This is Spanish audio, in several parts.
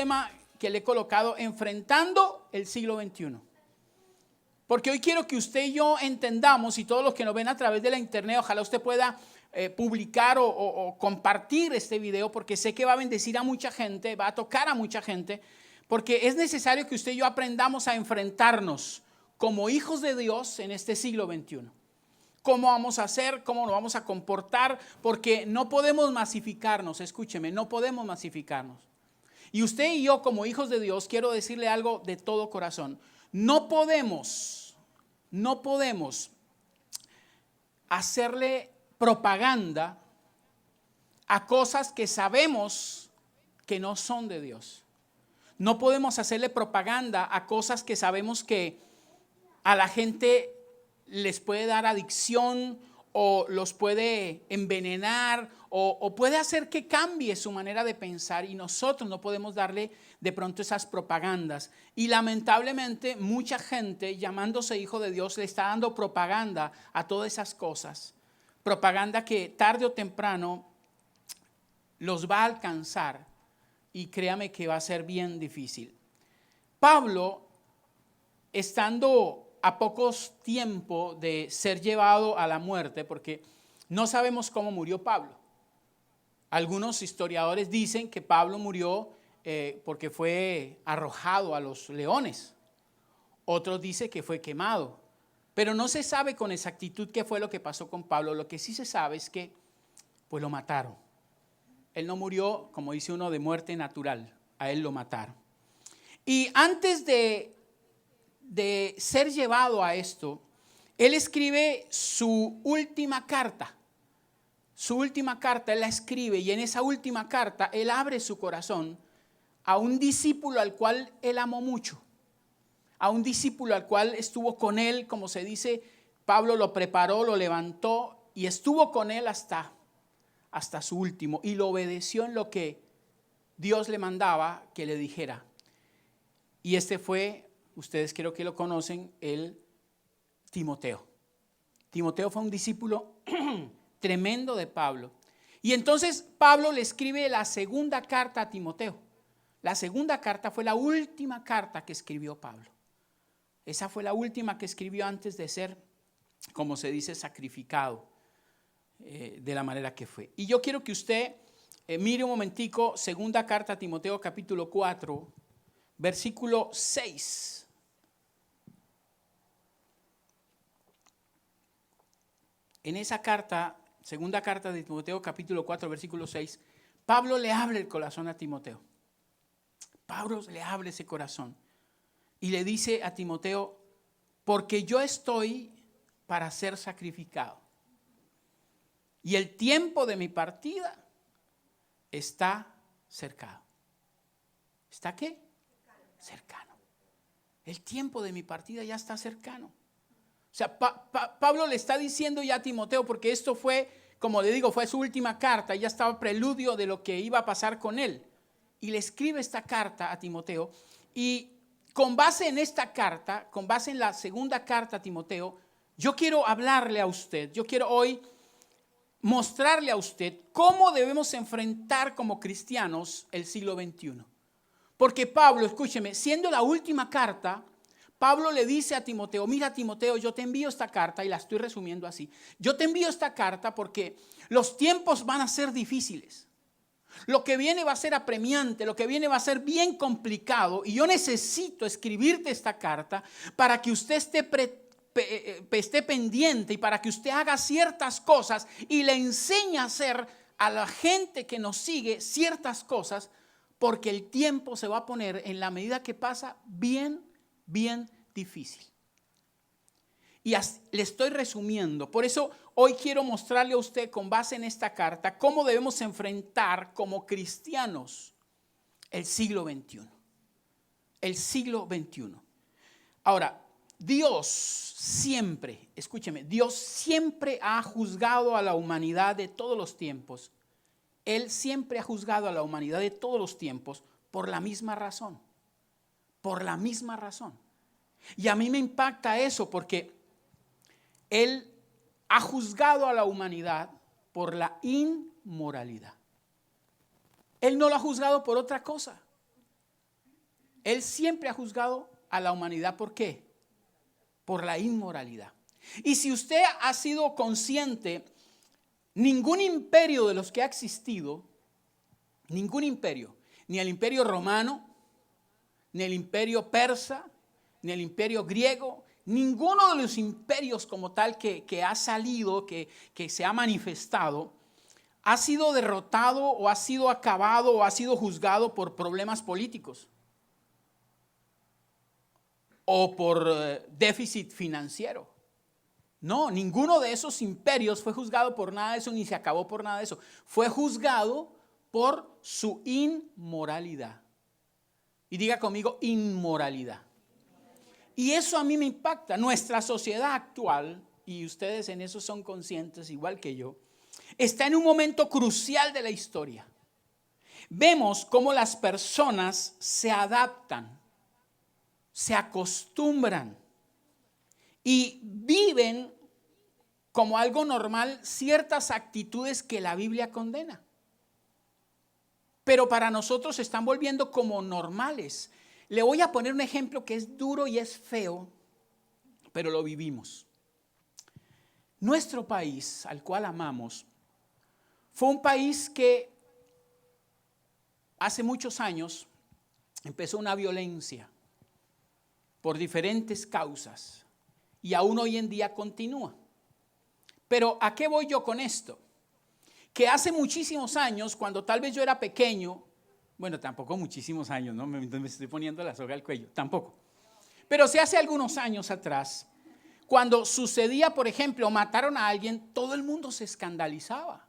tema que le he colocado, enfrentando el siglo XXI. Porque hoy quiero que usted y yo entendamos, y todos los que nos ven a través de la internet, ojalá usted pueda publicar o compartir este video, porque sé que va a bendecir a mucha gente, va a tocar a mucha gente, porque es necesario que usted y yo aprendamos a enfrentarnos como hijos de Dios en este siglo XXI. ¿Cómo vamos a hacer? ¿Cómo nos vamos a comportar? Porque no podemos masificarnos, escúcheme, no podemos masificarnos. Y usted y yo como hijos de Dios, quiero decirle algo de todo corazón. No podemos hacerle propaganda a cosas que sabemos que no son de Dios. No podemos hacerle propaganda a cosas que sabemos que a la gente les puede dar adicción o los puede envenenar o puede hacer que cambie su manera de pensar, y nosotros no podemos darle de pronto esas propagandas. Y lamentablemente mucha gente llamándose hijo de Dios le está dando propaganda a todas esas cosas. Propaganda que tarde o temprano los va a alcanzar, y créame que va a ser bien difícil. Pablo, estando a pocos tiempo de ser llevado a la muerte, porque no sabemos cómo murió Pablo. Algunos historiadores dicen que Pablo murió porque fue arrojado a los leones. Otros dicen que fue quemado. Pero no se sabe con exactitud qué fue lo que pasó con Pablo. Lo que sí se sabe es que pues lo mataron. Él no murió, como dice uno, de muerte natural. A él lo mataron. Y antes de ser llevado a esto, él escribe su última carta. Su última carta él la escribe, y en esa última carta él abre su corazón a un discípulo al cual él amó mucho. A un discípulo al cual estuvo con él, como se dice, Pablo lo preparó, lo levantó y estuvo con él hasta su último, y lo obedeció en lo que Dios le mandaba que le dijera. Y este fue, ustedes creo que lo conocen, el Timoteo. Timoteo fue un discípulo tremendo de Pablo. Y entonces Pablo le escribe la segunda carta a Timoteo. La segunda carta fue la última carta que escribió Pablo. Esa fue la última que escribió antes de ser, como se dice, sacrificado de la manera que fue. Y yo quiero que usted mire un momentico, segunda carta a Timoteo capítulo 4, versículo 6. En esa carta, segunda carta de Timoteo capítulo 4, versículo 6, Pablo le abre el corazón a Timoteo. Pablo le abre ese corazón y le dice a Timoteo: porque yo estoy para ser sacrificado, y el tiempo de mi partida está cercano. ¿Está qué? Cercano. El tiempo de mi partida ya está cercano. O sea, Pablo le está diciendo ya a Timoteo, porque esto fue, como le digo, fue su última carta, ya estaba preludio de lo que iba a pasar con él. Y le escribe esta carta a Timoteo, y con base en esta carta, con base en la segunda carta a Timoteo, yo quiero hablarle a usted, yo quiero hoy mostrarle a usted cómo debemos enfrentar como cristianos el siglo XXI. Porque Pablo, escúcheme, siendo la última carta, Pablo le dice a Timoteo: mira, Timoteo, yo te envío esta carta, y la estoy resumiendo así. Yo te envío esta carta porque los tiempos van a ser difíciles. Lo que viene va a ser apremiante, lo que viene va a ser bien complicado, y yo necesito escribirte esta carta para que usted esté pendiente, y para que usted haga ciertas cosas y le enseñe a hacer a la gente que nos sigue ciertas cosas, porque el tiempo se va a poner, en la medida que pasa, bien difícil. Y le estoy resumiendo. Por eso hoy quiero mostrarle a usted, con base en esta carta, cómo debemos enfrentar como cristianos el siglo XXI. El siglo XXI. Ahora, Dios siempre, escúcheme, Dios siempre ha juzgado a la humanidad de todos los tiempos. Él siempre ha juzgado a la humanidad de todos los tiempos por la misma razón. Por la misma razón. Y a mí me impacta eso, porque Él ha juzgado a la humanidad por la inmoralidad. Él no lo ha juzgado por otra cosa. Él siempre ha juzgado a la humanidad. ¿Por qué? Por la inmoralidad. Y si usted ha sido consciente, ningún imperio de los que ha existido, ningún imperio, ni el imperio romano, ni el imperio persa, ni el imperio griego, ninguno de los imperios como tal que ha salido, que se ha manifestado, ha sido derrotado o ha sido acabado o ha sido juzgado por problemas políticos o por déficit financiero. No, ninguno de esos imperios fue juzgado por nada de eso, ni se acabó por nada de eso. Fue juzgado por su inmoralidad. Y diga conmigo, inmoralidad. Y eso a mí me impacta. Nuestra sociedad actual, y ustedes en eso son conscientes igual que yo, está en un momento crucial de la historia. Vemos cómo las personas se adaptan, se acostumbran y viven como algo normal ciertas actitudes que la Biblia condena. Pero para nosotros se están volviendo como normales. Le voy a poner un ejemplo que es duro y es feo, pero lo vivimos. Nuestro país, al cual amamos, fue un país que hace muchos años empezó una violencia por diferentes causas y aún hoy en día continúa. Pero ¿a qué voy yo con esto? Que hace muchísimos años, cuando tal vez yo era pequeño, bueno, tampoco muchísimos años, ¿no? Me estoy poniendo la soga al cuello, tampoco. Pero sí hace algunos años atrás, cuando sucedía, por ejemplo, mataron a alguien, todo el mundo se escandalizaba.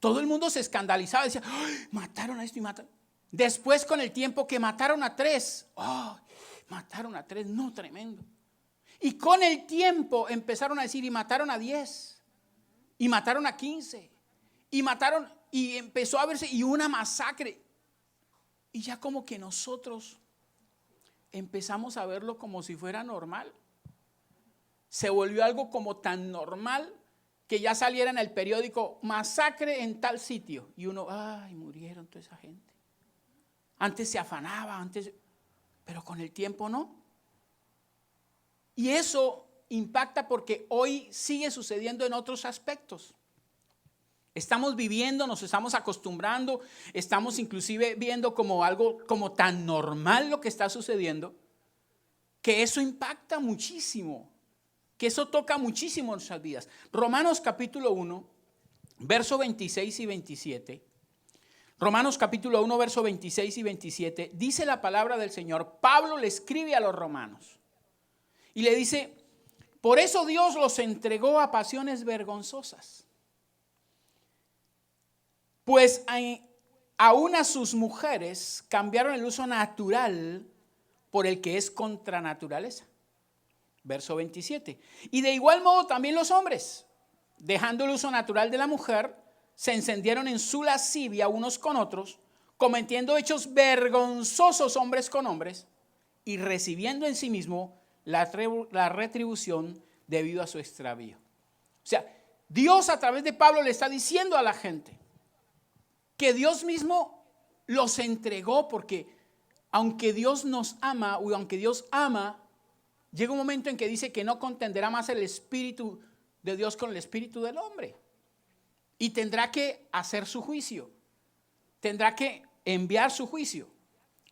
Todo el mundo se escandalizaba, decía, ¡ay, mataron a esto y mataron! Después, con el tiempo, que mataron a 3, ¡oh, mataron a 3! No, tremendo. Y con el tiempo empezaron a decir, y mataron a 10, y mataron a 15, y mataron, y empezó a verse, y una masacre. Y ya como que nosotros empezamos a verlo como si fuera normal. Se volvió algo como tan normal que ya saliera en el periódico, masacre en tal sitio. Y uno, ay, murieron toda esa gente. Antes se afanaba, pero con el tiempo no. Y eso impacta porque hoy sigue sucediendo en otros aspectos. Estamos viviendo, nos estamos acostumbrando, estamos inclusive viendo como algo como tan normal lo que está sucediendo, que eso impacta muchísimo, que eso toca muchísimo nuestras vidas. Romanos capítulo 1, verso 26 y 27. Romanos capítulo 1, verso 26 y 27, dice la palabra del Señor. Pablo le escribe a los romanos y le dice, por eso Dios los entregó a pasiones vergonzosas. Pues aún a sus mujeres cambiaron el uso natural por el que es contra naturaleza. Verso 27. Y de igual modo también los hombres, dejando el uso natural de la mujer, se encendieron en su lascivia unos con otros, cometiendo hechos vergonzosos hombres con hombres y recibiendo en sí mismo la retribución debido a su extravío. O sea, Dios a través de Pablo le está diciendo a la gente que Dios mismo los entregó, porque aunque Dios nos ama, o aunque Dios ama, llega un momento en que dice que no contenderá más el Espíritu de Dios con el espíritu del hombre. Y tendrá que hacer su juicio. Tendrá que enviar su juicio.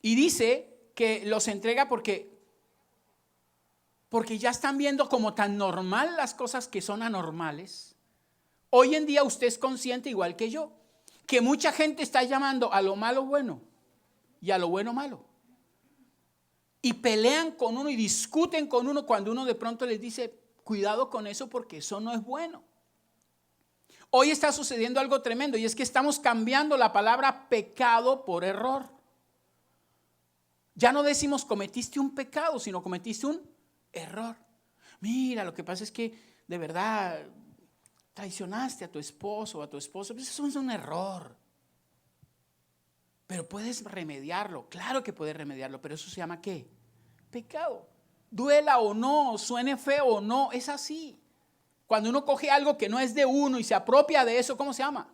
Y dice que los entrega porque ya están viendo como tan normal las cosas que son anormales. Hoy en día usted es consciente, igual que yo, que mucha gente está llamando a lo malo bueno y a lo bueno malo. Y pelean con uno y discuten con uno cuando uno de pronto les dice, cuidado con eso porque eso no es bueno. Hoy está sucediendo algo tremendo y es que estamos cambiando la palabra pecado por error. Ya no decimos cometiste un pecado, sino cometiste un error. Mira, lo que pasa es que de verdad traicionaste a tu esposo o a tu esposa. Pues eso es un error. Pero puedes remediarlo. Claro que puedes remediarlo, pero eso se llama ¿qué? Pecado. Duela o no, suene feo o no, es así. Cuando uno coge algo que no es de uno y se apropia de eso, ¿cómo se llama?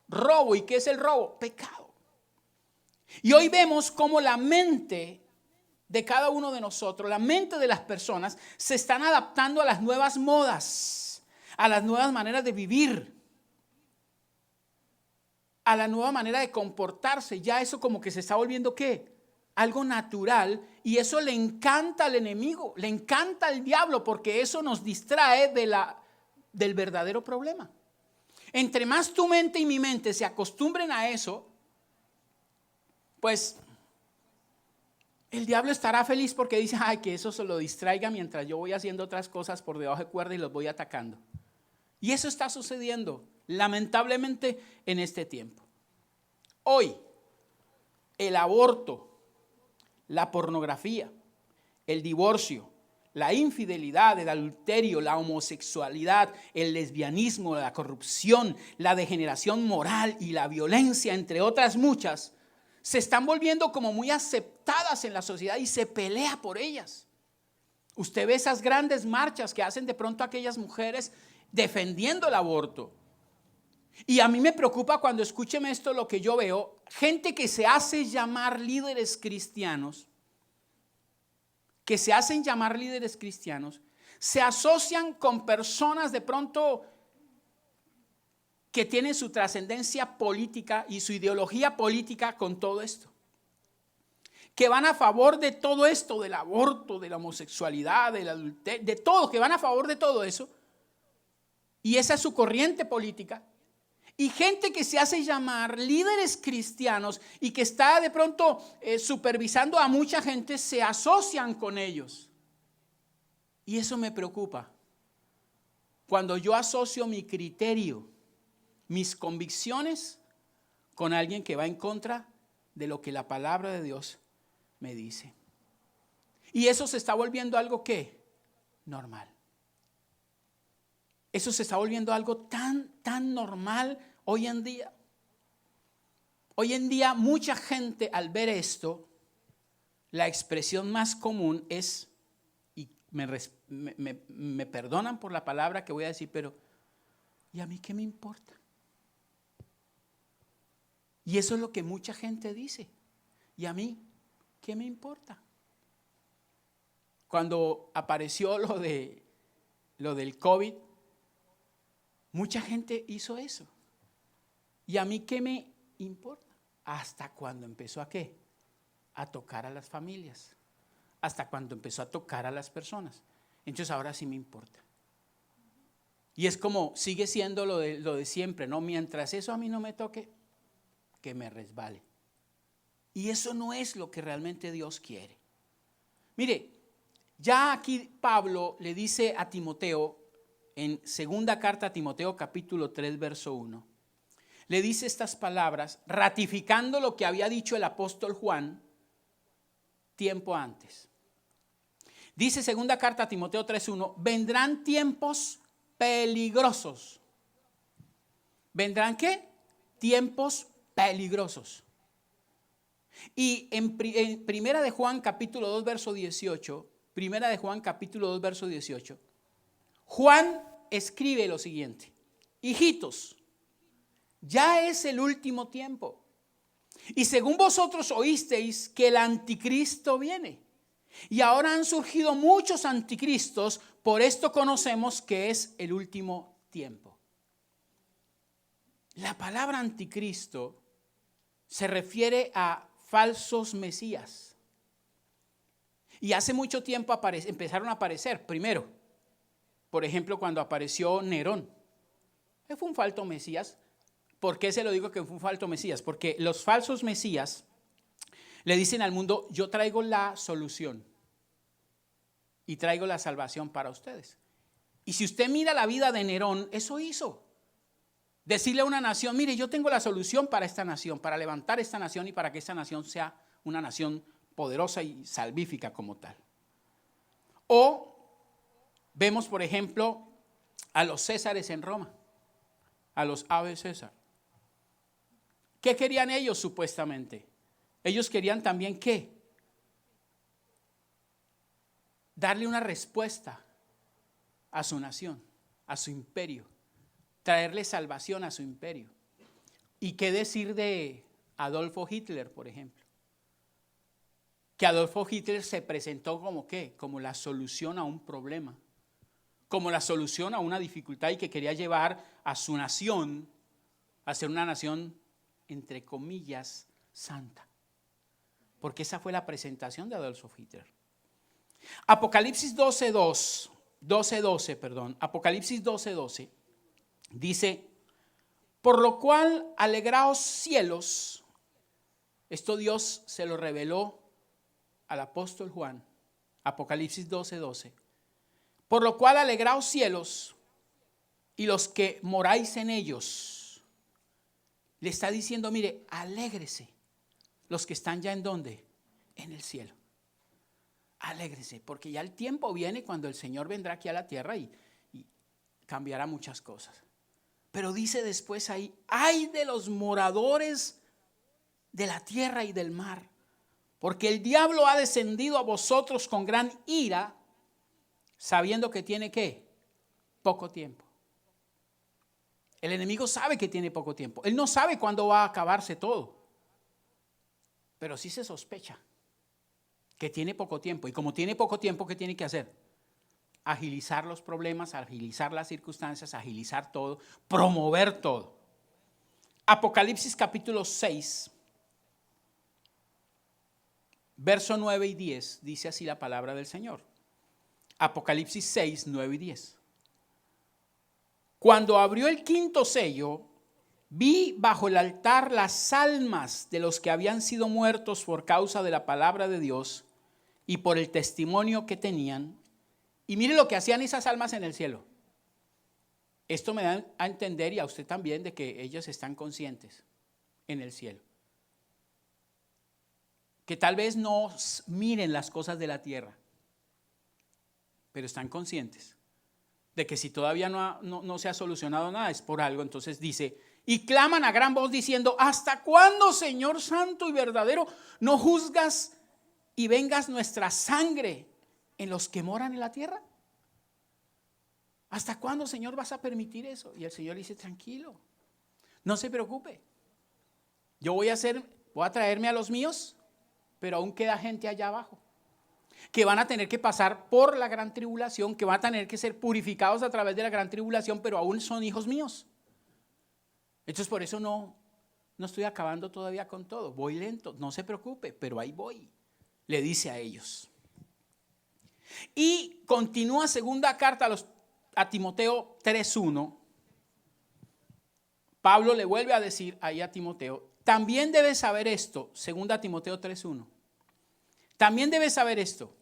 Robo. ¿Y qué es el robo? Pecado. Y hoy vemos cómo la mente de cada uno de nosotros, la mente de las personas, se están adaptando a las nuevas modas, a las nuevas maneras de vivir, a la nueva manera de comportarse. Ya eso como que se está volviendo, ¿qué? Algo natural, y eso le encanta al enemigo, le encanta al diablo, porque eso nos distrae del verdadero problema. Entre más tu mente y mi mente se acostumbren a eso, pues el diablo estará feliz porque dice, ay, que eso se lo distraiga mientras yo voy haciendo otras cosas por debajo de cuerda y los voy atacando. Y eso está sucediendo, lamentablemente, en este tiempo. Hoy, el aborto, la pornografía, el divorcio, la infidelidad, el adulterio, la homosexualidad, el lesbianismo, la corrupción, la degeneración moral y la violencia, entre otras muchas, se están volviendo como muy aceptadas en la sociedad y se pelea por ellas. Usted ve esas grandes marchas que hacen de pronto aquellas mujeres defendiendo el aborto. Y a mí me preocupa cuando escuchen esto lo que yo veo, gente que se hace llamar líderes cristianos, se asocian con personas de pronto que tienen su trascendencia política y su ideología política con todo esto, que van a favor de todo esto, del aborto, de la homosexualidad, del adulterio, de todo, que van a favor de todo eso, y esa es su corriente política. Y gente que se hace llamar líderes cristianos y que está de pronto supervisando a mucha gente, se asocian con ellos. Y eso me preocupa. Cuando yo asocio mi criterio, mis convicciones, con alguien que va en contra de lo que la palabra de Dios me dice. Y eso se está volviendo algo ¿qué? Normal. Eso se está volviendo algo tan normal hoy en día. Hoy en día mucha gente al ver esto, la expresión más común es, y me perdonan por la palabra que voy a decir, pero ¿y a mí qué me importa? Y eso es lo que mucha gente dice. ¿Y a mí qué me importa? Cuando apareció lo del COVID, mucha gente hizo eso. ¿Y a mí qué me importa? Hasta cuando empezó a ¿qué? A tocar a las familias. Hasta cuando empezó a tocar a las personas. Entonces ahora sí me importa. Y es como, sigue siendo lo de siempre, ¿no? Mientras eso a mí no me toque, que me resbale. Y eso no es lo que realmente Dios quiere. Mire, ya aquí Pablo le dice a Timoteo, en segunda carta a Timoteo capítulo 3 verso 1, le dice estas palabras ratificando lo que había dicho el apóstol Juan tiempo antes. Dice segunda carta a Timoteo 3:1, vendrán tiempos peligrosos. ¿Vendrán qué? Tiempos peligrosos. Y en primera de Juan capítulo 2 verso 18, primera de Juan capítulo 2 verso 18, Juan escribe lo siguiente: hijitos, ya es el último tiempo. Y según vosotros oísteis que el anticristo viene. Y ahora han surgido muchos anticristos, por esto conocemos que es el último tiempo. La palabra anticristo se refiere a falsos mesías. Y hace mucho tiempo empezaron a aparecer. Primero, por ejemplo, cuando apareció Nerón. Él fue un falso mesías. ¿Por qué se lo digo que fue un falso mesías? Porque los falsos mesías le dicen al mundo, yo traigo la solución y traigo la salvación para ustedes. Y si usted mira la vida de Nerón, eso hizo. Decirle a una nación, mire, yo tengo la solución para esta nación, para levantar esta nación y para que esta nación sea una nación poderosa y salvífica como tal. O vemos, por ejemplo, a los Césares en Roma, a los Ave César. ¿Qué querían ellos supuestamente? Ellos querían también ¿qué? Darle una respuesta a su nación, a su imperio, traerle salvación a su imperio. ¿Y qué decir de Adolfo Hitler, por ejemplo? que Adolfo Hitler se presentó como ¿qué? Como la solución a un problema, como la solución a una dificultad y que quería llevar a su nación a ser una nación, entre comillas, santa. Porque esa fue la presentación de Adolfo Hitler. Apocalipsis 12:12, Apocalipsis 12:12 dice, por lo cual alegraos cielos. Esto Dios se lo reveló al apóstol Juan, Apocalipsis 12:12. Por lo cual alegraos cielos y los que moráis en ellos. Le está diciendo, mire, alégrese los que están ya en ¿dónde? En el cielo. Alégrese, porque ya el tiempo viene cuando el Señor vendrá aquí a la tierra y cambiará muchas cosas. Pero dice después ahí, ay de los moradores de la tierra y del mar, porque el diablo ha descendido a vosotros con gran ira, sabiendo que tiene ¿qué? Poco tiempo. El enemigo sabe que tiene poco tiempo. Él no sabe cuándo va a acabarse todo, pero sí se sospecha que tiene poco tiempo. Y como tiene poco tiempo, ¿qué tiene que hacer? Agilizar los problemas, agilizar las circunstancias, agilizar todo, promover todo. Apocalipsis capítulo 6, verso 9 y 10, dice así la palabra del Señor. Apocalipsis 6, 9 y 10. Cuando abrió el quinto sello, vi bajo el altar las almas de los que habían sido muertos por causa de la palabra de Dios y por el testimonio que tenían. Y mire lo que hacían esas almas en el cielo. Esto me da a entender y a usted también de que ellos están conscientes en el cielo. Que tal vez no miren las cosas de la tierra, pero están conscientes de que si todavía no se ha solucionado nada es por algo. Entonces dice, y claman a gran voz diciendo, ¿hasta cuándo, Señor santo y verdadero, no juzgas y vengas nuestra sangre en los que moran en la tierra? ¿Hasta cuándo, Señor, vas a permitir eso? Y el Señor dice, tranquilo, no se preocupe. Yo voy a traerme a los míos, pero aún queda gente allá abajo que van a tener que pasar por la gran tribulación, que van a tener que ser purificados a través de la gran tribulación, pero aún son hijos míos. Entonces por eso no estoy acabando todavía con todo, voy lento, no se preocupe, pero ahí voy, le dice a ellos. Y continúa segunda carta a Timoteo 3:1. Pablo le vuelve a decir ahí a Timoteo, también debes saber esto, segunda Timoteo 3:1. También debes saber esto,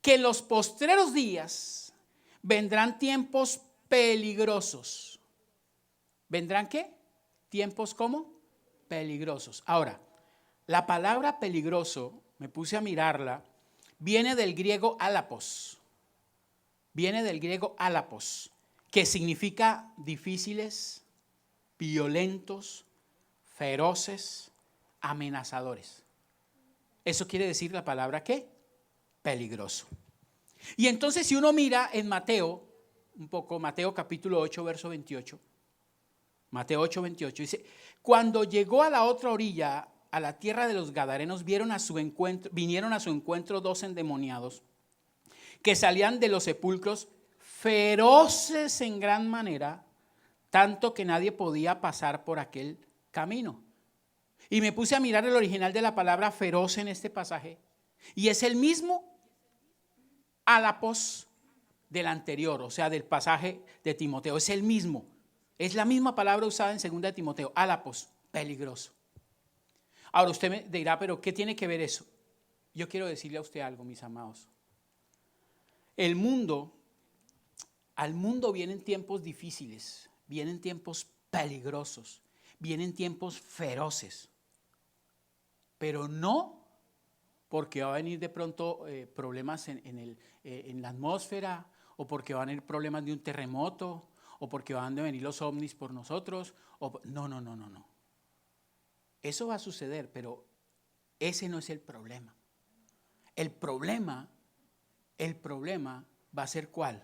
que en los postreros días vendrán tiempos peligrosos. ¿Vendrán qué? Tiempos ¿cómo? Peligrosos. Ahora, la palabra peligroso, me puse a mirarla, viene del griego álapos. Viene del griego álapos, que significa difíciles, violentos, feroces, amenazadores. Eso quiere decir la palabra ¿qué? Peligroso. Y entonces si uno mira en Mateo, un poco, Mateo capítulo 8, verso 28. Mateo 8, 28 dice, cuando llegó a la otra orilla, a la tierra de los Gadarenos, vinieron a su encuentro dos endemoniados que salían de los sepulcros feroces en gran manera, tanto que nadie podía pasar por aquel camino. Y me puse a mirar el original de la palabra feroz en este pasaje. Y es el mismo álapos del anterior, o sea, del pasaje de Timoteo. Es el mismo. Es la misma palabra usada en 2 de Timoteo. Álapos, peligroso. Ahora usted me dirá, pero ¿qué tiene que ver eso? Yo quiero decirle a usted algo, mis amados. Al mundo vienen tiempos difíciles, vienen tiempos peligrosos, vienen tiempos feroces. Pero no porque va a venir de pronto problemas en la atmósfera, o porque van a venir problemas de un terremoto, o porque van a venir los ovnis por nosotros. No. Eso va a suceder, pero ese no es el problema. El problema va a ser ¿cuál?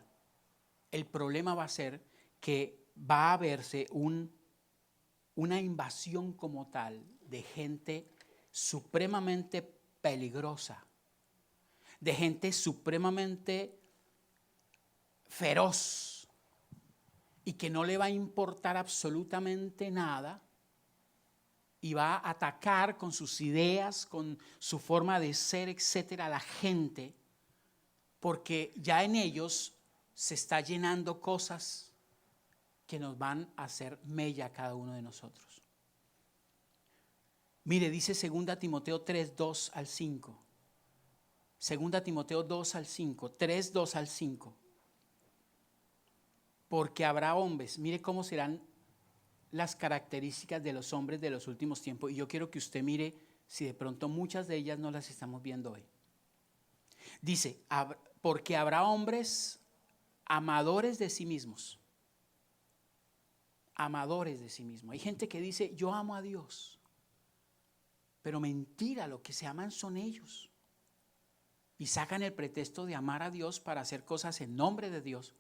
El problema va a ser que va a verse una invasión como tal de gente supremamente peligrosa, de gente supremamente feroz y que no le va a importar absolutamente nada y va a atacar con sus ideas, con su forma de ser, etcétera, a la gente, porque ya en ellos se está llenando cosas que nos van a hacer mella a cada uno de nosotros. Mire, dice 2 Timoteo 3, 2 al 5. 2 Timoteo 2 al 5, 3, 2 al 5. Porque habrá hombres, mire cómo serán las características de los hombres de los últimos tiempos. Y yo quiero que usted mire si de pronto muchas de ellas no las estamos viendo hoy. Dice, porque habrá hombres amadores de sí mismos. Amadores de sí mismos. Hay gente que dice, yo amo a Dios. Pero mentira, lo que se aman son ellos. Y sacan el pretexto de amar a Dios para hacer cosas en nombre de Dios.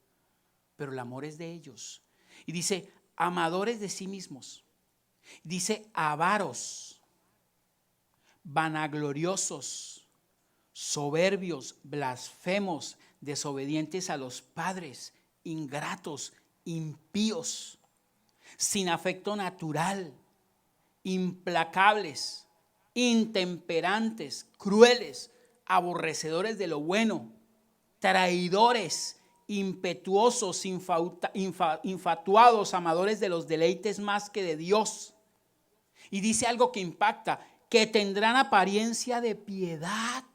Pero el amor es de ellos. Y dice, amadores de sí mismos. Dice, avaros, vanagloriosos, soberbios, blasfemos, desobedientes a los padres, ingratos, impíos, sin afecto natural, implacables, intemperantes, crueles, aborrecedores de lo bueno, traidores, impetuosos, infatuados, amadores de los deleites más que de Dios. Y dice algo que impacta, que tendrán apariencia de piedad,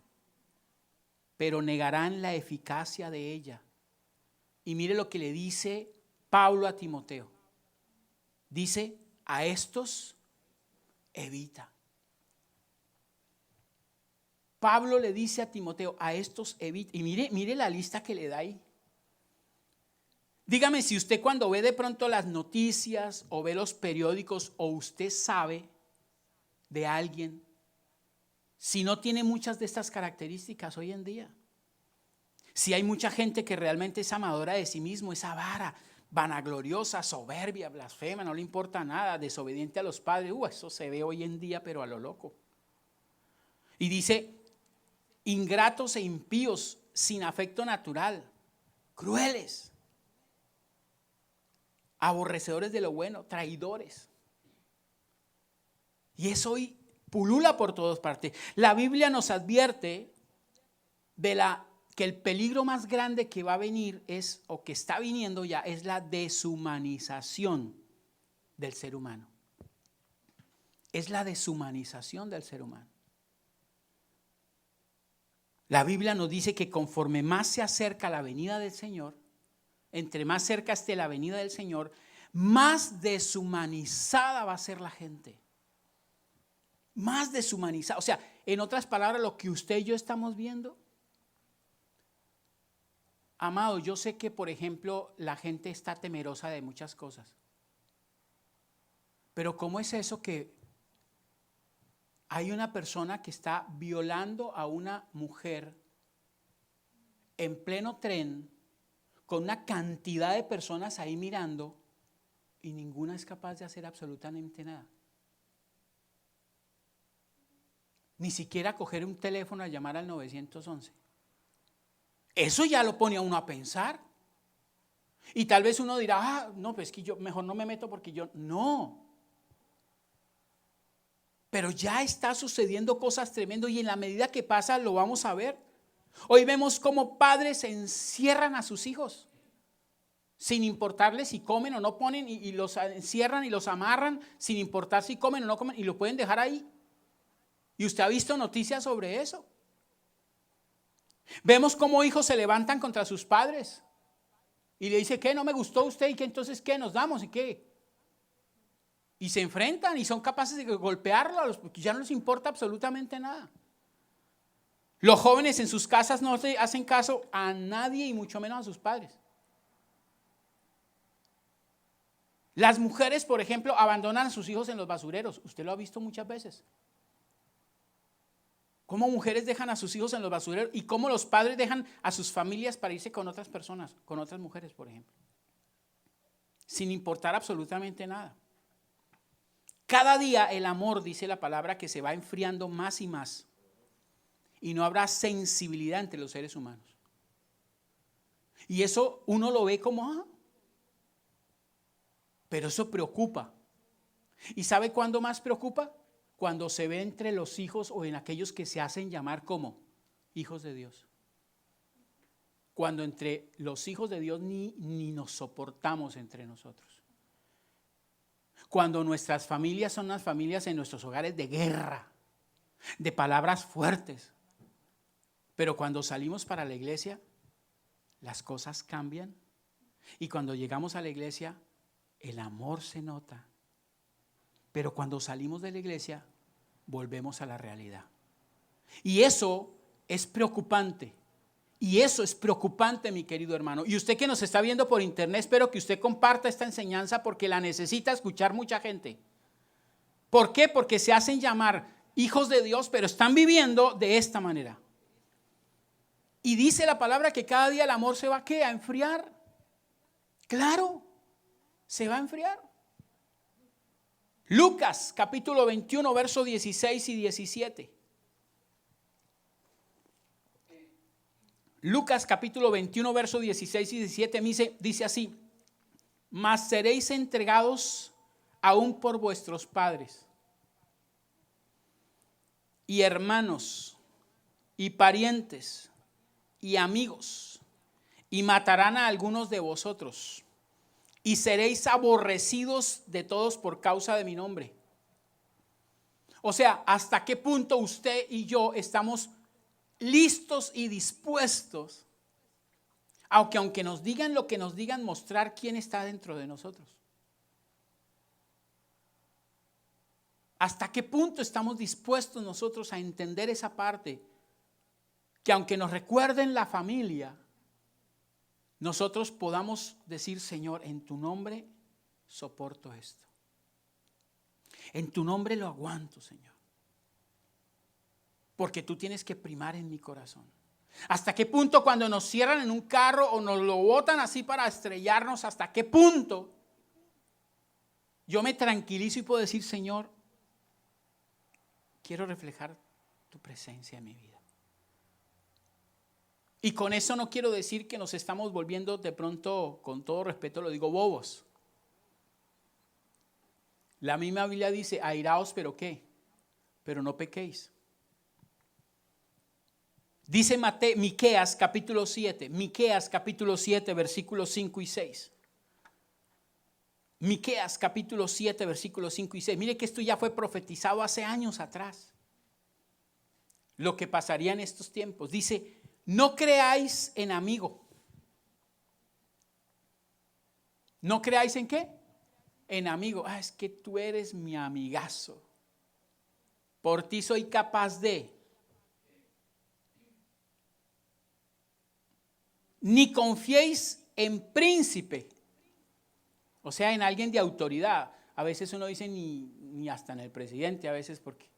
pero negarán la eficacia de ella. Y mire lo que le dice Pablo a Timoteo. Dice, a estos evita. Pablo le dice a Timoteo, a estos evita. Y mire la lista que le da ahí. Dígame si usted cuando ve de pronto las noticias o ve los periódicos o usted sabe de alguien, si no tiene muchas de estas características hoy en día. Si hay mucha gente que realmente es amadora de sí mismo, es avara, vanagloriosa, soberbia, blasfema, no le importa nada, desobediente a los padres. Eso se ve hoy en día, pero a lo loco. Y dice, ingratos e impíos, sin afecto natural, crueles, aborrecedores de lo bueno, traidores. Y eso hoy pulula por todas partes. La Biblia nos advierte que el peligro más grande que va a venir es, o que está viniendo ya, es la deshumanización del ser humano. Es la deshumanización del ser humano. La Biblia nos dice que conforme más se acerca la venida del Señor, entre más cerca esté la venida del Señor, más deshumanizada va a ser la gente. Más deshumanizada. O sea, en otras palabras, lo que usted y yo estamos viendo. Amado, yo sé que, por ejemplo, la gente está temerosa de muchas cosas. Pero ¿cómo es eso que hay una persona que está violando a una mujer en pleno tren con una cantidad de personas ahí mirando y ninguna es capaz de hacer absolutamente nada? Ni siquiera coger un teléfono a llamar al 911. Eso ya lo pone a uno a pensar. Y tal vez uno dirá, no, pues es que yo mejor no me meto porque yo no. Pero ya está sucediendo cosas tremendas y en la medida que pasa lo vamos a ver. Hoy vemos cómo padres encierran a sus hijos sin importarles si comen o no ponen y los encierran y los amarran sin importar si comen o no comen y lo pueden dejar ahí. Y usted ha visto noticias sobre eso. Vemos cómo hijos se levantan contra sus padres y le dice, ¿qué? ¿No me gustó usted? ¿Y qué entonces qué? ¿Nos damos? ¿Y qué? Y se enfrentan y son capaces de golpearlos porque ya no les importa absolutamente nada. Los jóvenes en sus casas no se hacen caso a nadie y mucho menos a sus padres. Las mujeres, por ejemplo, abandonan a sus hijos en los basureros. Usted lo ha visto muchas veces. Cómo mujeres dejan a sus hijos en los basureros y cómo los padres dejan a sus familias para irse con otras personas, con otras mujeres, por ejemplo. Sin importar absolutamente nada. Cada día el amor, dice la palabra, que se va enfriando más y más. y no habrá sensibilidad entre los seres humanos. Y eso uno lo ve como, pero eso preocupa. ¿Y sabe cuándo más preocupa? Cuando se ve entre los hijos o en aquellos que se hacen llamar como hijos de Dios. Cuando entre los hijos de Dios ni nos soportamos entre nosotros. Cuando nuestras familias son unas familias en nuestros hogares de guerra, de palabras fuertes. Pero cuando salimos para la iglesia, las cosas cambian. Y cuando llegamos a la iglesia, el amor se nota. Pero cuando salimos de la iglesia, volvemos a la realidad. Y eso es preocupante. Y eso es preocupante, mi querido hermano. Y usted que nos está viendo por internet, espero que usted comparta esta enseñanza porque la necesita escuchar mucha gente. ¿Por qué? Porque se hacen llamar hijos de Dios, pero están viviendo de esta manera. Y dice la palabra que cada día el amor se va ¿qué? A enfriar. Claro, se va a enfriar. Lucas capítulo 21, versos 16 y 17. Lucas capítulo 21, versos 16 y 17 dice así: mas seréis entregados aún por vuestros padres y hermanos y parientes y amigos, y matarán a algunos de vosotros, y seréis aborrecidos de todos por causa de mi nombre. O sea, ¿hasta qué punto usted y yo estamos listos y dispuestos, aunque nos digan lo que nos digan, mostrar quién está dentro de nosotros? ¿Hasta qué punto estamos dispuestos nosotros a entender esa parte? Que aunque nos recuerden la familia, nosotros podamos decir: Señor, en tu nombre soporto esto. En tu nombre lo aguanto, Señor. Porque tú tienes que primar en mi corazón. ¿Hasta qué punto cuando nos cierran en un carro o nos lo botan así para estrellarnos? ¿Hasta qué punto yo me tranquilizo y puedo decir: Señor, quiero reflejar tu presencia en mi vida? Y con eso no quiero decir que nos estamos volviendo, de pronto, con todo respeto lo digo, bobos. La misma Biblia dice: airaos, pero ¿qué? Pero no pequéis. Dice Miqueas capítulo 7, versículos 5 y 6. Miqueas capítulo 7, versículos 5 y 6. Mire que esto ya fue profetizado hace años atrás. Lo que pasaría en estos tiempos. Dice: no creáis en amigo. ¿No creáis en qué? En amigo. Es que tú eres mi amigazo. Por ti soy capaz de. Ni confiéis en príncipe. O sea, en alguien de autoridad. A veces uno dice ni hasta en el presidente, a veces porque.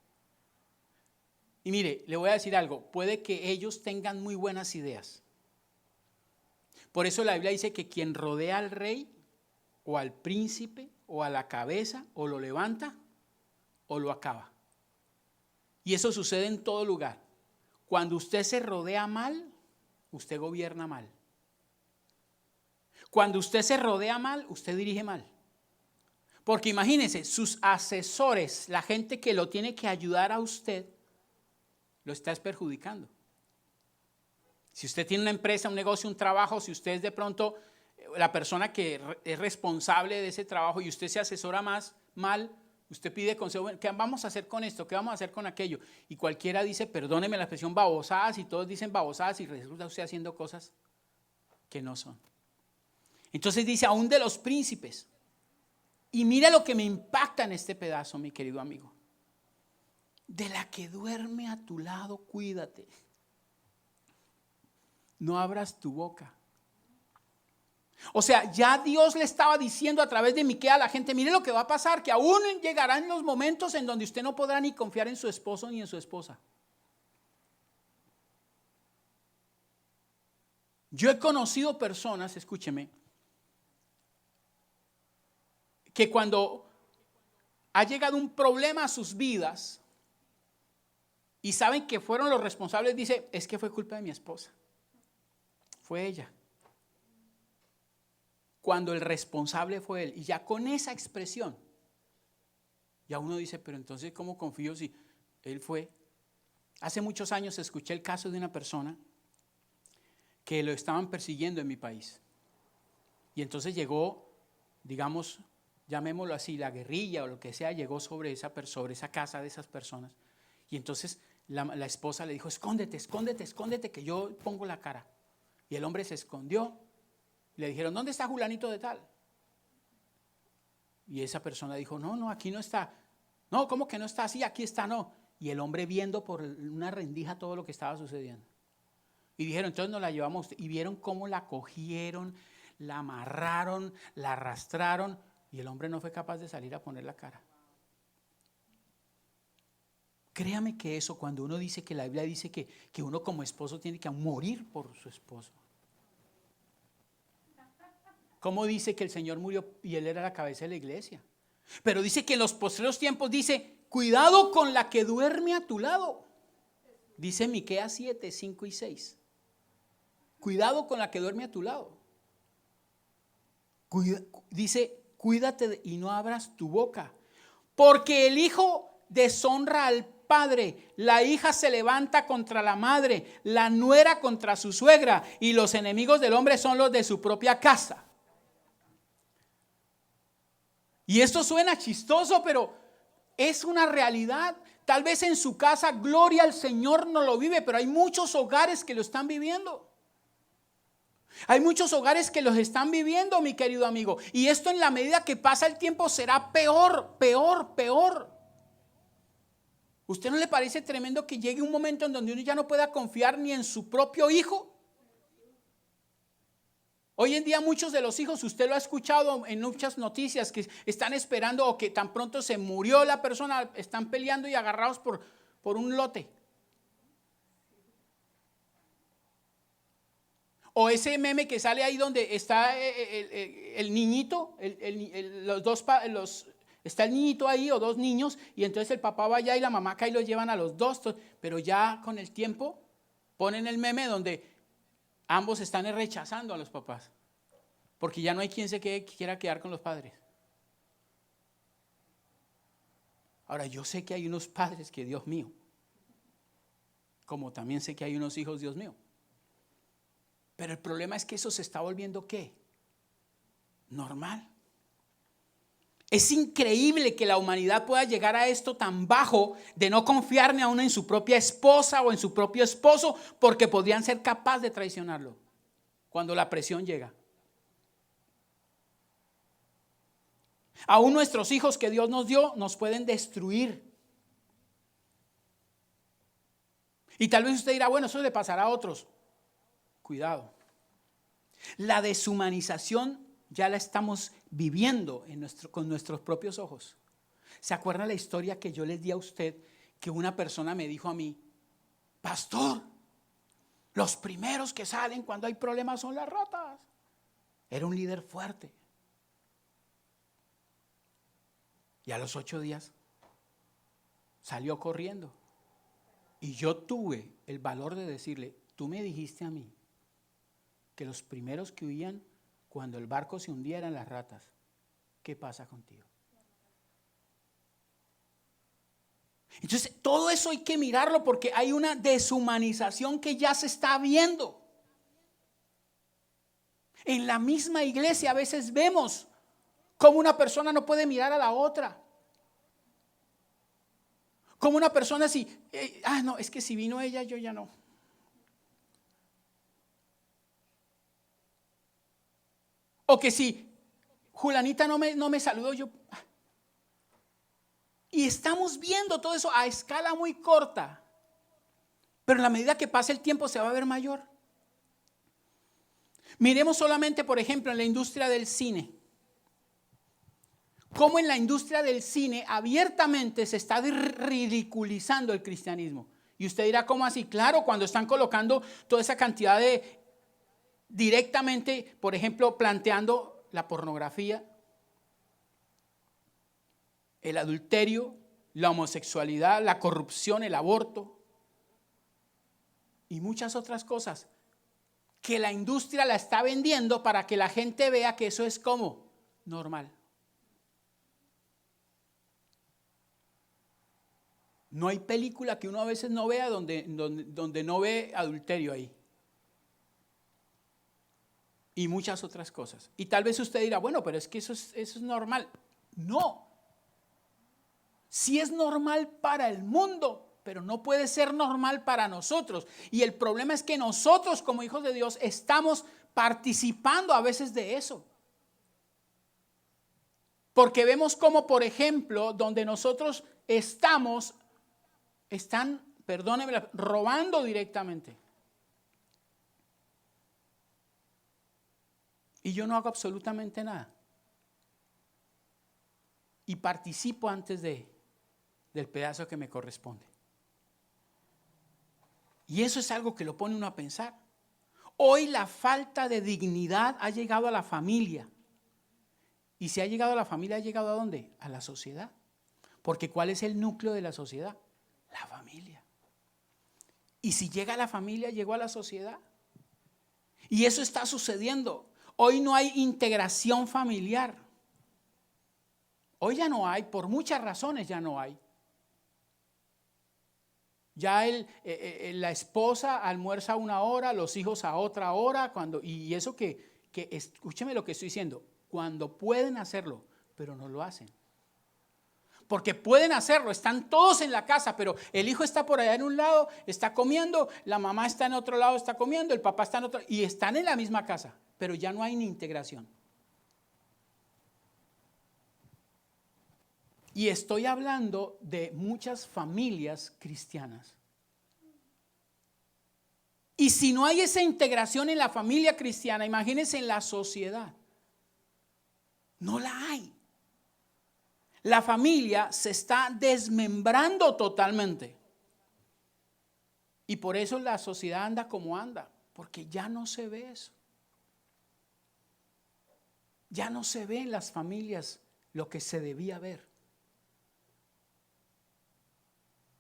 Y mire, le voy a decir algo, puede que ellos tengan muy buenas ideas. Por eso la Biblia dice que quien rodea al rey o al príncipe o a la cabeza o lo levanta o lo acaba. Y eso sucede en todo lugar. Cuando usted se rodea mal, usted gobierna mal. Cuando usted se rodea mal, usted dirige mal. Porque imagínense, sus asesores, la gente que lo tiene que ayudar a usted, lo está perjudicando. Si usted tiene una empresa, un negocio, un trabajo, si usted es de pronto la persona que es responsable de ese trabajo y usted se asesora mal, usted pide consejo: bueno, ¿qué vamos a hacer con esto? ¿Qué vamos a hacer con aquello? Y cualquiera dice, perdóneme la expresión, babosadas, y todos dicen babosadas y resulta usted haciendo cosas que no son. Entonces dice: aún de los príncipes. Y mira lo que me impacta en este pedazo, mi querido amigo. De la que duerme a tu lado, cuídate. No abras tu boca. O sea, ya Dios le estaba diciendo a través de Miqueas a la gente: mire lo que va a pasar, que aún llegarán los momentos en donde usted no podrá ni confiar en su esposo ni en su esposa. Yo he conocido personas, escúcheme, que cuando ha llegado un problema a sus vidas, Y saben que fueron los responsables. Dice, es que fue culpa de mi esposa. Fue ella. Cuando el responsable fue él. Y ya con esa expresión, ya uno dice, pero entonces ¿cómo confío si él fue? Hace muchos años escuché el caso de una persona que lo estaban persiguiendo en mi país. Y entonces llegó, digamos, llamémoslo así, la guerrilla o lo que sea, llegó sobre esa casa de esas personas. Y entonces la esposa le dijo, escóndete, escóndete, escóndete, que yo pongo la cara. Y el hombre se escondió. Le dijeron, ¿dónde está Julanito de tal? Y esa persona dijo, no, aquí no está. No, ¿cómo que no está? Sí, aquí está, no. Y el hombre viendo por una rendija todo lo que estaba sucediendo. Y dijeron, entonces nos la llevamos. Y vieron cómo la cogieron, la amarraron, la arrastraron. Y el hombre no fue capaz de salir a poner la cara. Créame que eso, cuando uno dice que la Biblia dice que uno como esposo tiene que morir por su esposo. ¿Cómo dice que el Señor murió y Él era la cabeza de la iglesia? Pero dice que en los postreros tiempos dice, cuidado con la que duerme a tu lado. Dice Miqueas 7, 5 y 6. Cuidado con la que duerme a tu lado. Dice, cuídate y no abras tu boca. Porque el hijo deshonra al padre, la hija se levanta contra la madre, la nuera contra su suegra, y los enemigos del hombre son los de su propia casa. Y esto suena chistoso, pero es una realidad. Tal vez en su casa, gloria al Señor, no lo vive, pero hay muchos hogares que lo están viviendo. Hay muchos hogares que los están viviendo, mi querido amigo. Y esto en la medida que pasa el tiempo será peor, peor, peor. ¿Usted no le parece tremendo que llegue un momento en donde uno ya no pueda confiar ni en su propio hijo? Hoy en día muchos de los hijos, usted lo ha escuchado en muchas noticias, que están esperando o que tan pronto se murió la persona, están peleando y agarrados por un lote. O ese meme que sale ahí donde está el niñito, está el niñito ahí o dos niños, y entonces el papá va allá y la mamá acá y los llevan a los dos, pero ya con el tiempo ponen el meme donde ambos están rechazando a los papás, porque ya no hay quien quiera quedar con los padres. Ahora, yo sé que hay unos padres que, Dios mío, como también sé que hay unos hijos, Dios mío. Pero el problema es que eso se está volviendo, ¿qué? Normal. Es increíble que la humanidad pueda llegar a esto tan bajo de no confiar ni aún en su propia esposa o en su propio esposo, porque podrían ser capaces de traicionarlo cuando la presión llega. Aún nuestros hijos que Dios nos dio nos pueden destruir. Y tal vez usted dirá, bueno, eso le pasará a otros. Cuidado. La deshumanización ya la estamos viviendo con nuestros propios ojos. ¿Se acuerda la historia que yo les di a usted? Que una persona me dijo a mí, pastor, los primeros que salen cuando hay problemas son las ratas. Era un líder fuerte. Y a los 8 días salió corriendo. Y yo tuve el valor de decirle, tú me dijiste a mí que los primeros que huían cuando el barco se hundía eran las ratas. ¿Qué pasa contigo? Entonces, todo eso hay que mirarlo porque hay una deshumanización que ya se está viendo. En la misma iglesia a veces vemos cómo una persona no puede mirar a la otra. Como una persona así, no, es que si vino ella, yo ya no. O que si Julanita no me saludó, yo. Y estamos viendo todo eso a escala muy corta. Pero en la medida que pase el tiempo se va a ver mayor. Miremos solamente, por ejemplo, en la industria del cine. Cómo en la industria del cine abiertamente se está ridiculizando el cristianismo. Y usted dirá, ¿cómo así? Claro, cuando están colocando toda esa cantidad de directamente, por ejemplo, planteando la pornografía, el adulterio, la homosexualidad, la corrupción, el aborto. y muchas otras cosas que la industria la está vendiendo para que la gente vea que eso es como normal. No hay película que uno a veces no vea donde no ve adulterio ahí. Y muchas otras cosas. Y tal vez usted dirá, bueno, pero es que eso es normal. No. Sí es normal para el mundo, pero no puede ser normal para nosotros. Y el problema es que nosotros como hijos de Dios estamos participando a veces de eso. Porque vemos como, por ejemplo, donde nosotros estamos, están, perdónenme, robando directamente. Y yo no hago absolutamente nada. Y participo antes del pedazo que me corresponde. Y eso es algo que lo pone uno a pensar. Hoy la falta de dignidad ha llegado a la familia. Y si ha llegado a la familia, ¿ha llegado a dónde? A la sociedad. Porque ¿cuál es el núcleo de la sociedad? La familia. Y si llega a la familia, llegó a la sociedad. Y eso está sucediendo. Hoy no hay integración familiar. Hoy ya no hay, por muchas razones ya no hay. Ya la esposa almuerza una hora, los hijos a otra hora, y eso que escúcheme lo que estoy diciendo, cuando pueden hacerlo, pero no lo hacen. Porque pueden hacerlo, están todos en la casa, pero el hijo está por allá en un lado, está comiendo, la mamá está en otro lado, está comiendo, el papá está en otro, y están en la misma casa, pero ya no hay ni integración. Y estoy hablando de muchas familias cristianas. Y si no hay esa integración en la familia cristiana, imagínense en la sociedad. No la hay. La familia se está desmembrando totalmente. Y por eso la sociedad anda como anda, porque ya no se ve eso. Ya no se ve en las familias lo que se debía ver.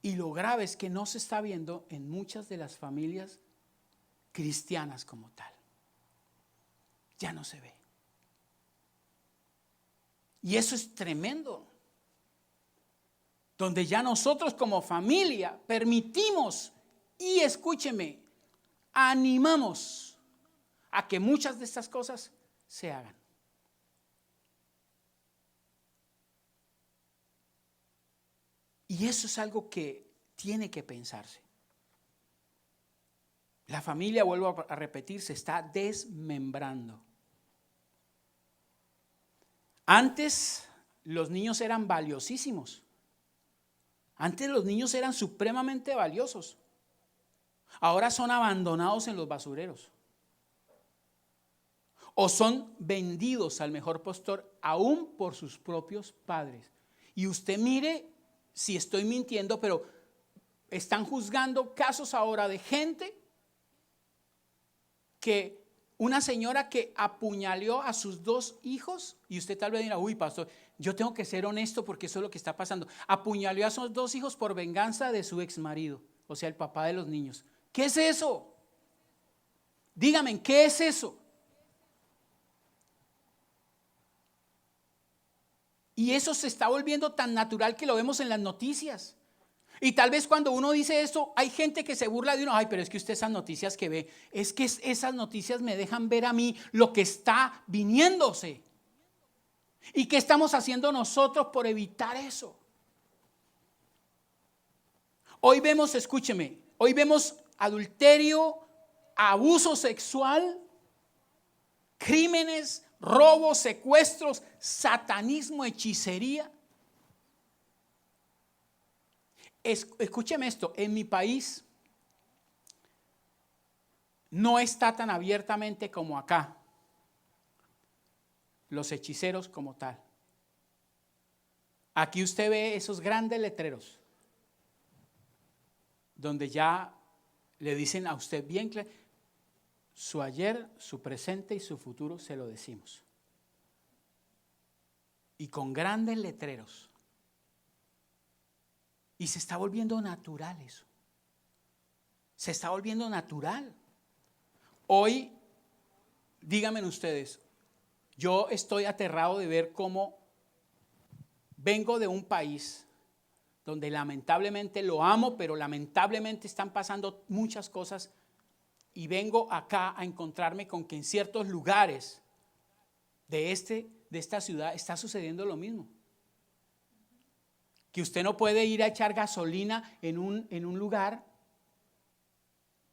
Y lo grave es que no se está viendo en muchas de las familias cristianas como tal. Ya no se ve. Y eso es tremendo. Donde ya nosotros como familia permitimos y escúcheme, animamos a que muchas de estas cosas se hagan. Y eso es algo que tiene que pensarse. La familia, vuelvo a repetir, se está desmembrando. Antes los niños eran valiosísimos. Antes los niños eran supremamente valiosos. Ahora son abandonados en los basureros. O son vendidos al mejor postor, aún por sus propios padres. Y usted mire si estoy mintiendo, pero están juzgando casos ahora de gente que una señora que apuñaleó a sus 2 hijos, y usted tal vez dirá, uy, pastor, yo tengo que ser honesto porque eso es lo que está pasando. Apuñaleó a sus 2 hijos por venganza de su exmarido, o sea, el papá de los niños. ¿Qué es eso? Dígame, ¿qué es eso? Y eso se está volviendo tan natural que lo vemos en las noticias. Y tal vez cuando uno dice esto, hay gente que se burla de uno. Ay, pero es que usted esas noticias que ve, es que esas noticias me dejan ver a mí lo que está viniéndose. ¿Y qué estamos haciendo nosotros por evitar eso? Hoy vemos, escúcheme, hoy vemos adulterio, abuso sexual, crímenes, robos, secuestros, satanismo, hechicería. Escúcheme esto, en mi país no está tan abiertamente como acá, los hechiceros como tal. Aquí usted ve esos grandes letreros donde ya le dicen a usted bien claro, su ayer, su presente y su futuro se lo decimos. Y con grandes letreros. Y se está volviendo natural eso. Se está volviendo natural. Hoy, díganme ustedes, yo estoy aterrado de ver cómo vengo de un país donde lamentablemente lo amo, pero lamentablemente están pasando muchas cosas, y vengo acá a encontrarme con que en ciertos lugares de esta ciudad está sucediendo lo mismo. Que usted no puede ir a echar gasolina en un lugar,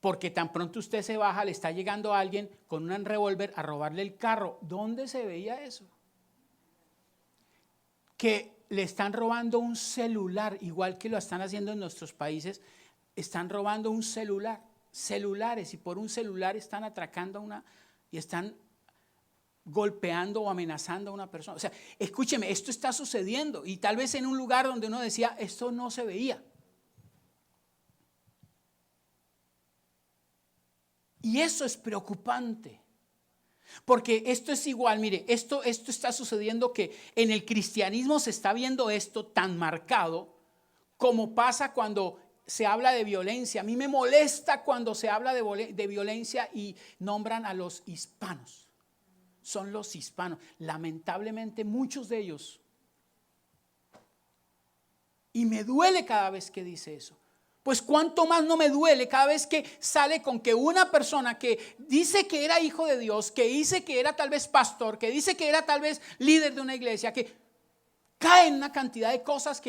porque tan pronto usted se baja, le está llegando alguien con un revólver a robarle el carro. ¿Dónde se veía eso? Que le están robando un celular, igual que lo están haciendo en nuestros países. Están robando un celulares, y por un celular están atracando y están golpeando o amenazando a una persona. O sea, escúcheme, esto está sucediendo, y tal vez en un lugar donde uno decía, esto no se veía. Y eso es preocupante, porque esto es igual, mire, esto está sucediendo, que en el cristianismo se está viendo esto tan marcado, como pasa cuando se habla de violencia. A mí me molesta cuando se habla de violencia y nombran a los hispanos. Son los hispanos. Lamentablemente muchos de ellos. Y me duele cada vez que dice eso. Pues cuánto más no me duele cada vez que sale con que una persona que dice que era hijo de Dios, que dice que era tal vez pastor, que dice que era tal vez líder de una iglesia, que cae en una cantidad de cosas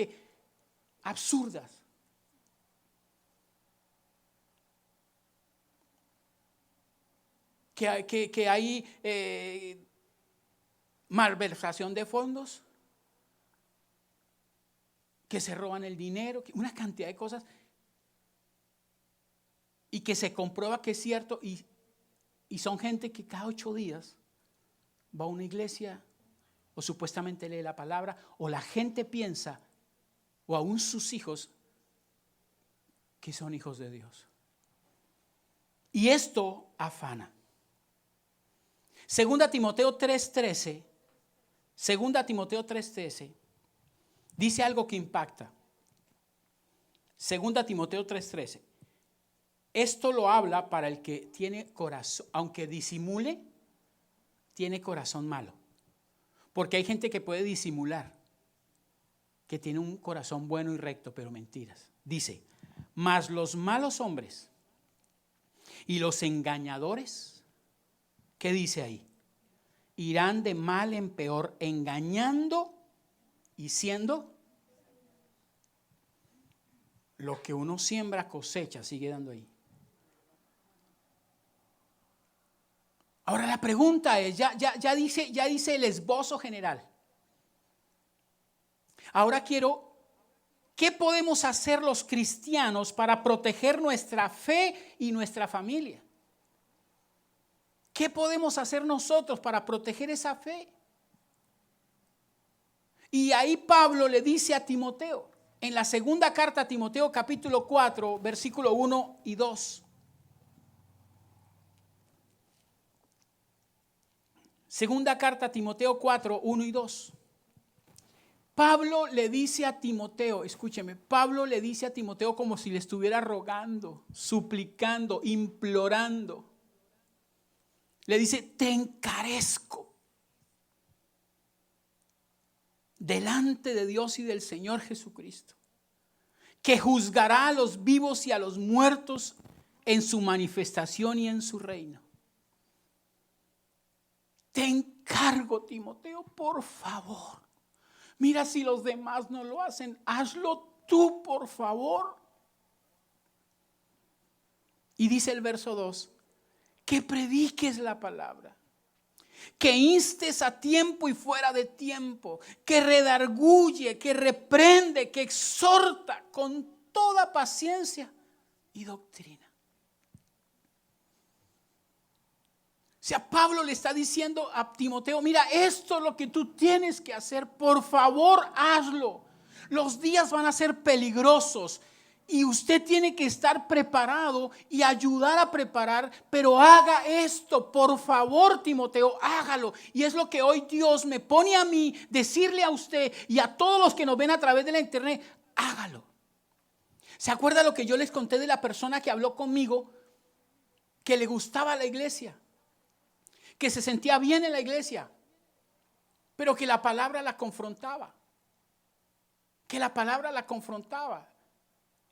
absurdas. Que hay malversación de fondos, que se roban el dinero, una cantidad de cosas, y que se comprueba que es cierto, y son gente que cada 8 días va a una iglesia o supuestamente lee la palabra, o la gente piensa, o aún sus hijos, que son hijos de Dios. Y esto afana. Segunda Timoteo 3:13, dice algo que impacta. Segunda Timoteo 3:13. Esto lo habla para el que tiene corazón, aunque disimule, tiene corazón malo. Porque hay gente que puede disimular, que tiene un corazón bueno y recto, pero mentiras. Dice, mas los malos hombres y los engañadores, ¿qué dice ahí? Irán de mal en peor, engañando y siendo lo que uno siembra cosecha, sigue dando ahí. Ahora la pregunta es, ya dice el esbozo general. Ahora ¿qué podemos hacer los cristianos para proteger nuestra fe y nuestra familia? ¿Qué podemos hacer nosotros para proteger esa fe? Y ahí Pablo le dice a Timoteo, en la segunda carta a Timoteo, capítulo 4, versículo 1 y 2. Segunda carta a Timoteo 4, 1 y 2. Pablo le dice a Timoteo, escúcheme, Pablo le dice a Timoteo como si le estuviera rogando, suplicando, implorando. Le dice, te encarezco delante de Dios y del Señor Jesucristo, que juzgará a los vivos y a los muertos en su manifestación y en su reino. Te encargo, Timoteo, por favor. Mira, si los demás no lo hacen, hazlo tú, por favor. Y dice el verso 2, que prediques la palabra, que instes a tiempo y fuera de tiempo, que redarguye, que reprende, que exhorta con toda paciencia y doctrina. O sea, Pablo le está diciendo a Timoteo, mira, esto es lo que tú tienes que hacer, por favor, hazlo. Los días van a ser peligrosos y usted tiene que estar preparado y ayudar a preparar, pero haga esto, por favor, Timoteo, hágalo. Y es lo que hoy Dios me pone a mí, decirle a usted y a todos los que nos ven a través de la internet, hágalo. ¿Se acuerda lo que yo les conté de la persona que habló conmigo, que le gustaba la iglesia, que se sentía bien en la iglesia, pero que la palabra la confrontaba? Que la palabra la confrontaba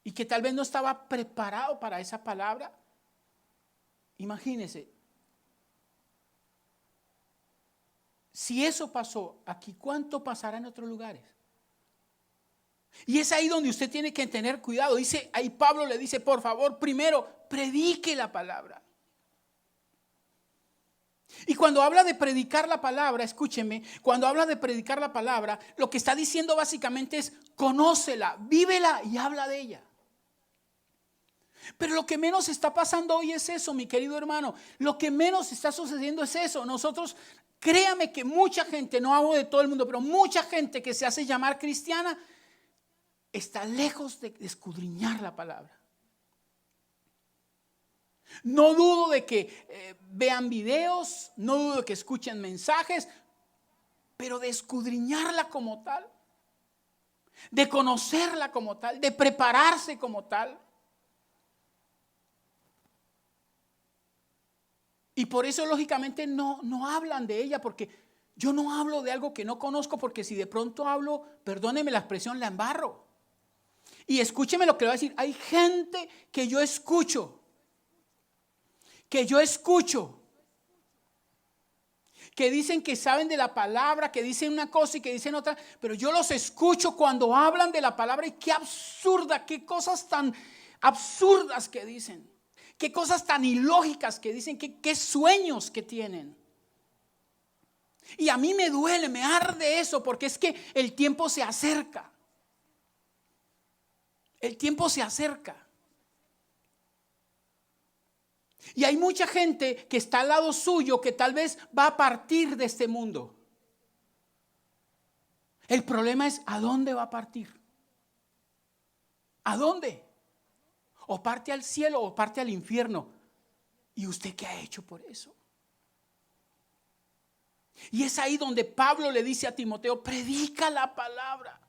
y que tal vez no estaba preparado para esa palabra. Imagínense, si eso pasó aquí, ¿cuánto pasará en otros lugares? Y es ahí donde usted tiene que tener cuidado. Dice, ahí Pablo le dice, por favor, primero, predique la palabra. Y cuando habla de predicar la palabra, escúcheme, cuando habla de predicar la palabra, lo que está diciendo básicamente es, conócela, vívela y habla de ella. Pero lo que menos está pasando hoy es eso, mi querido hermano. Lo que menos está sucediendo es eso. Nosotros, créame que mucha gente, no hablo de todo el mundo, pero mucha gente que se hace llamar cristiana, está lejos de escudriñar la palabra. No dudo de que vean videos, no dudo de que escuchen mensajes, pero de escudriñarla como tal, de conocerla como tal, de prepararse como tal. Y por eso lógicamente no hablan de ella, porque yo no hablo de algo que no conozco, porque si de pronto hablo, perdóneme la expresión, la embarro. Y escúcheme lo que le voy a decir, hay gente que yo escucho, que dicen que saben de la palabra, que dicen una cosa y que dicen otra, pero yo los escucho cuando hablan de la palabra y qué absurda, qué cosas tan absurdas que dicen, qué cosas tan ilógicas que dicen, qué sueños que tienen. Y a mí me duele, me arde eso, porque es que el tiempo se acerca. El tiempo se acerca. Y hay mucha gente que está al lado suyo que tal vez va a partir de este mundo. El problema es ¿a dónde va a partir? ¿A dónde? O parte al cielo o parte al infierno. ¿Y usted qué ha hecho por eso? Y es ahí donde Pablo le dice a Timoteo, predica la palabra.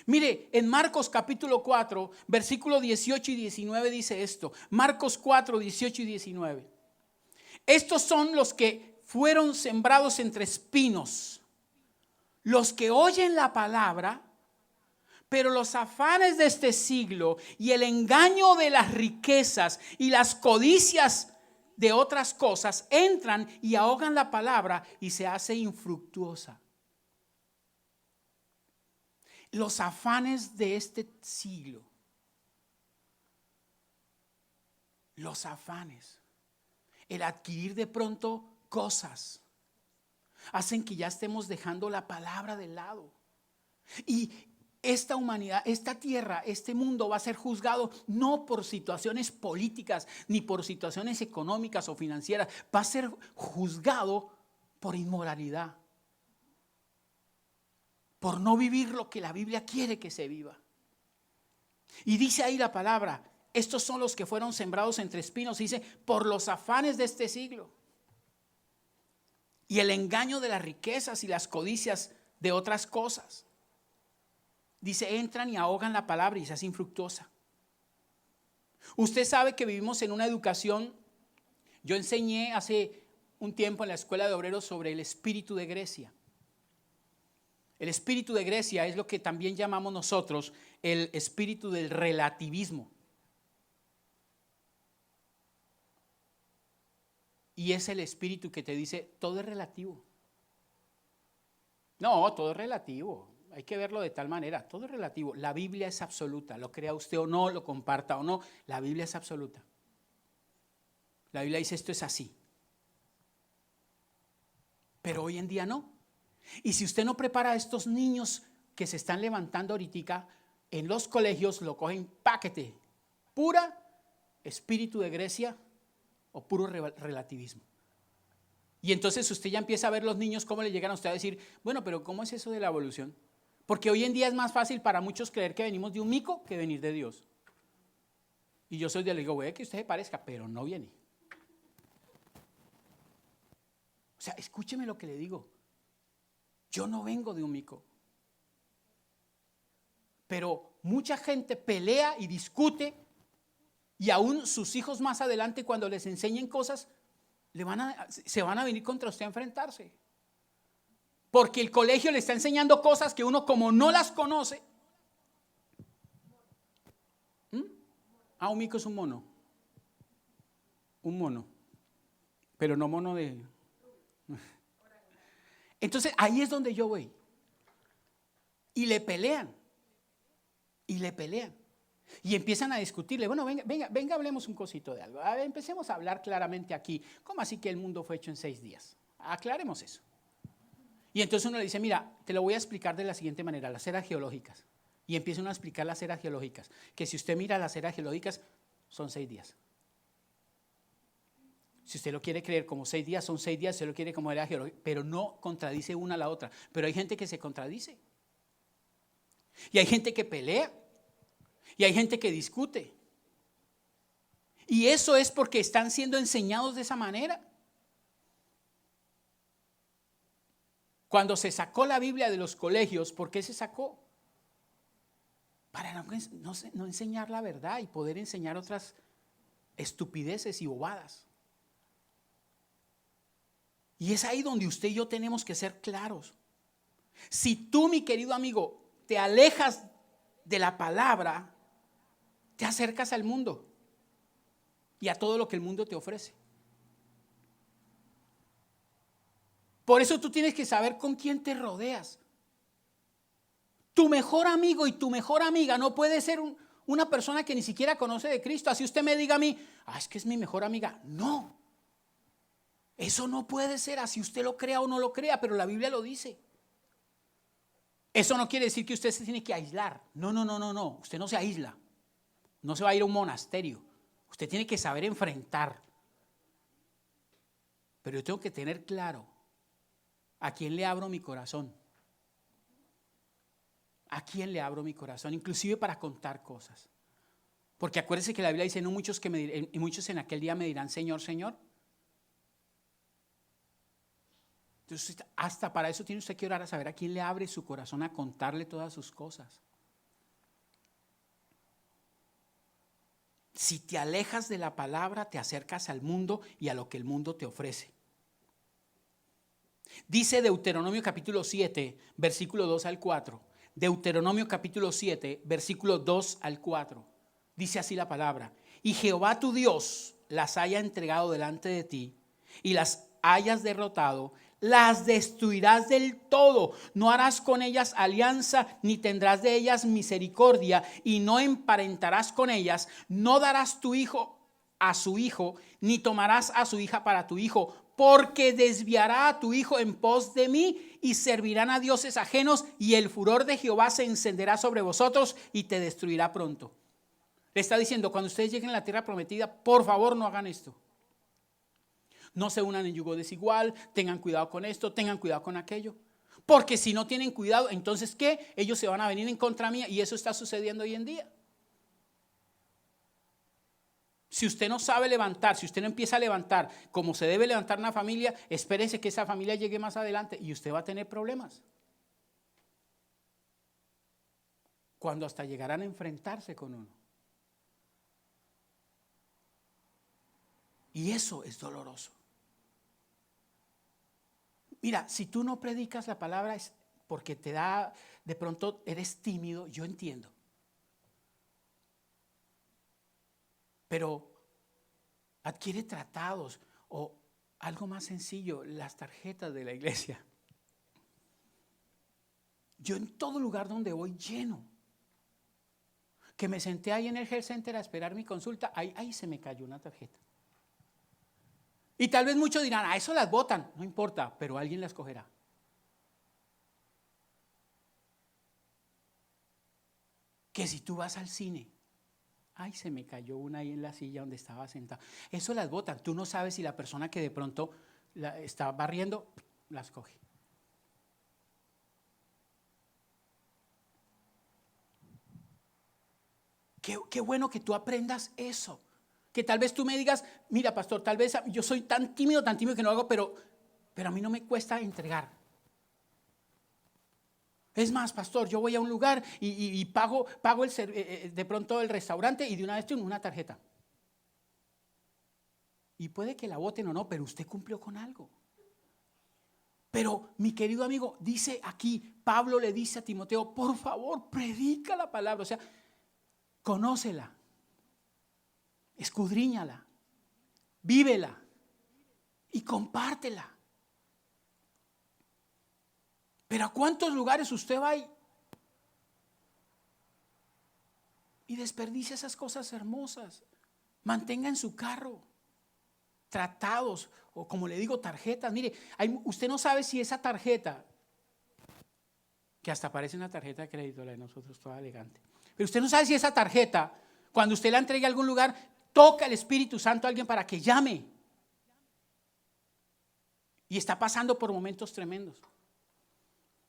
Mire, en Marcos capítulo 4, versículo 18 y 19 dice esto. Marcos 4, 18 y 19. Estos son los que fueron sembrados entre espinos, los que oyen la palabra, pero los afanes de este siglo y el engaño de las riquezas y las codicias de otras cosas entran y ahogan la palabra y se hace infructuosa. Los afanes de este siglo. Los afanes. El adquirir de pronto cosas. Hacen que ya estemos dejando la palabra de lado. Y esta humanidad, esta tierra, este mundo va a ser juzgado no por situaciones políticas ni por situaciones económicas o financieras. Va a ser juzgado por inmoralidad. Por no vivir lo que la Biblia quiere que se viva. Y dice ahí la palabra, estos son los que fueron sembrados entre espinos, dice, por los afanes de este siglo. Y el engaño de las riquezas y las codicias de otras cosas. Dice, entran y ahogan la palabra y se hace infructuosa. Usted sabe que vivimos en una educación, yo enseñé hace un tiempo en la escuela de obreros sobre el espíritu de Grecia. El espíritu de Grecia es lo que también llamamos nosotros el espíritu del relativismo. Y es el espíritu que te dice, todo es relativo. No, todo es relativo. Hay que verlo de tal manera, todo es relativo. La Biblia es absoluta, lo crea usted o no, lo comparta o no, la Biblia es absoluta. La Biblia dice esto es así. Pero hoy en día no. Y si usted no prepara a estos niños que se están levantando ahorita, en los colegios lo cogen paquete, pura espíritu de Grecia o puro relativismo. Y entonces usted ya empieza a ver los niños cómo le llegan a usted a decir, bueno, pero ¿cómo es eso de la evolución? Porque hoy en día es más fácil para muchos creer que venimos de un mico que venir de Dios. Y yo soy del digo, que usted se parezca, pero no viene. O sea, escúcheme lo que le digo. Yo no vengo de un mico. Pero mucha gente pelea y discute, y aún sus hijos más adelante, cuando les enseñen cosas, se van a venir contra usted a enfrentarse. Porque el colegio le está enseñando cosas que uno, como no las conoce. Un mico es un mono. Un mono. Pero no mono de... Entonces ahí es donde yo voy. Y le pelean. Y le pelean. Y empiezan a discutirle. Bueno, venga, hablemos un cosito de algo. A ver, empecemos a hablar claramente aquí. ¿Cómo así que el mundo fue hecho en 6 días? Aclaremos eso. Y entonces uno le dice, mira, te lo voy a explicar de la siguiente manera, las eras geológicas. Y empieza uno a explicar las eras geológicas. Que si usted mira las eras geológicas, son 6 días. Si usted lo quiere creer como 6 días, son 6 días, si usted lo quiere como era geológica, pero no contradice una a la otra. Pero hay gente que se contradice. Y hay gente que pelea. Y hay gente que discute. Y eso es porque están siendo enseñados de esa manera. Cuando se sacó la Biblia de los colegios, ¿por qué se sacó? Para no enseñar la verdad y poder enseñar otras estupideces y bobadas. Y es ahí donde usted y yo tenemos que ser claros. Si tú, mi querido amigo, te alejas de la palabra, te acercas al mundo y a todo lo que el mundo te ofrece. Por eso tú tienes que saber con quién te rodeas. Tu mejor amigo y tu mejor amiga no puede ser una persona que ni siquiera conoce de Cristo. Así usted me diga a mí, es que es mi mejor amiga. No, eso no puede ser, así usted lo crea o no lo crea, pero la Biblia lo dice. Eso no quiere decir que usted se tiene que aislar. No, usted no se aísla. No se va a ir a un monasterio. Usted tiene que saber enfrentar. Pero yo tengo que tener claro a quién le abro mi corazón. ¿A quién le abro mi corazón? Inclusive para contar cosas. Porque acuérdese que la Biblia dice, no muchos y muchos en aquel día me dirán, Señor, Señor. Entonces, hasta para eso tiene usted que orar, a saber a quién le abre su corazón, a contarle todas sus cosas. Si te alejas de la palabra, te acercas al mundo y a lo que el mundo te ofrece. Dice Deuteronomio capítulo 7, versículo 2 al 4. Deuteronomio capítulo 7, versículo 2 al 4. Dice así la palabra. Y Jehová tu Dios las haya entregado delante de ti y las hayas derrotado, las destruirás del todo. No harás con ellas alianza, ni tendrás de ellas misericordia, y no emparentarás con ellas. No darás tu hijo a su hijo, ni tomarás a su hija para tu hijo, porque desviará a tu hijo en pos de mí, y servirán a dioses ajenos, y el furor de Jehová se encenderá sobre vosotros, y te destruirá pronto. Le está diciendo, cuando ustedes lleguen a la tierra prometida, por favor no hagan esto. No se unan en yugo desigual, tengan cuidado con esto, tengan cuidado con aquello. Porque si no tienen cuidado, entonces ¿qué? Ellos se van a venir en contra mía, y eso está sucediendo hoy en día. Si usted no sabe levantar, si usted no empieza a levantar como se debe levantar una familia, espérese que esa familia llegue más adelante y usted va a tener problemas. Cuando hasta llegarán a enfrentarse con uno. Y eso es doloroso. Mira, si tú no predicas la palabra es porque te da, de pronto eres tímido, yo entiendo. Pero adquiere tratados o algo más sencillo, las tarjetas de la iglesia. Yo en todo lugar donde voy lleno. Que me senté ahí en el Health Center a esperar mi consulta, ahí se me cayó una tarjeta. Y tal vez muchos dirán, eso las botan, no importa, pero alguien las cogerá. Que si tú vas al cine, se me cayó una ahí en la silla donde estaba sentado. Eso las botan. Tú no sabes si la persona que de pronto está barriendo, las coge. Qué bueno que tú aprendas eso. Que tal vez tú me digas, mira pastor, tal vez yo soy tan tímido que no hago, pero a mí no me cuesta entregar. Es más, pastor, yo voy a un lugar y pago de pronto el restaurante y de una vez tengo una tarjeta. Y puede que la voten o no, pero usted cumplió con algo. Pero mi querido amigo, dice aquí, Pablo le dice a Timoteo, por favor, predica la palabra. O sea, conócela, escudriñala, vívela y compártela. Pero ¿a cuántos lugares usted va y desperdicia esas cosas hermosas? Mantenga en su carro tratados o, como le digo, tarjetas. Mire, usted no sabe si esa tarjeta, que hasta parece una tarjeta de crédito la de nosotros, toda elegante, pero usted no sabe si esa tarjeta, cuando usted la entregue a algún lugar, toca el Espíritu Santo a alguien para que llame. Y está pasando por momentos tremendos.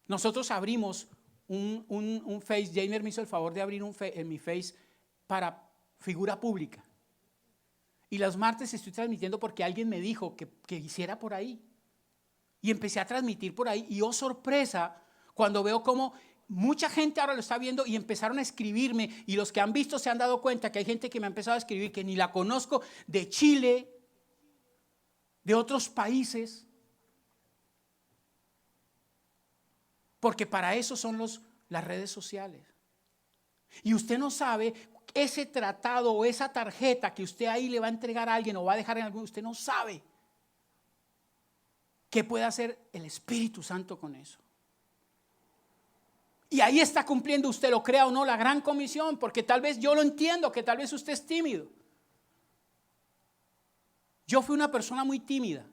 Nosotros abrimos un Face. Jamer me hizo el favor de abrir en mi Face para figura pública. Y los martes estoy transmitiendo porque alguien me dijo que hiciera por ahí. Y empecé a transmitir por ahí. Y oh, sorpresa, cuando veo cómo mucha gente ahora lo está viendo y empezaron a escribirme. Y los que han visto se han dado cuenta que hay gente que me ha empezado a escribir que ni la conozco, de Chile, de otros países. Porque para eso son las redes sociales. Y usted no sabe ese tratado o esa tarjeta que usted ahí le va a entregar a alguien o va a dejar en algún, usted no sabe qué puede hacer el Espíritu Santo con eso. Y ahí está cumpliendo, usted lo crea o no, la gran comisión, porque tal vez yo lo entiendo, que tal vez usted es tímido. Yo fui una persona muy tímida.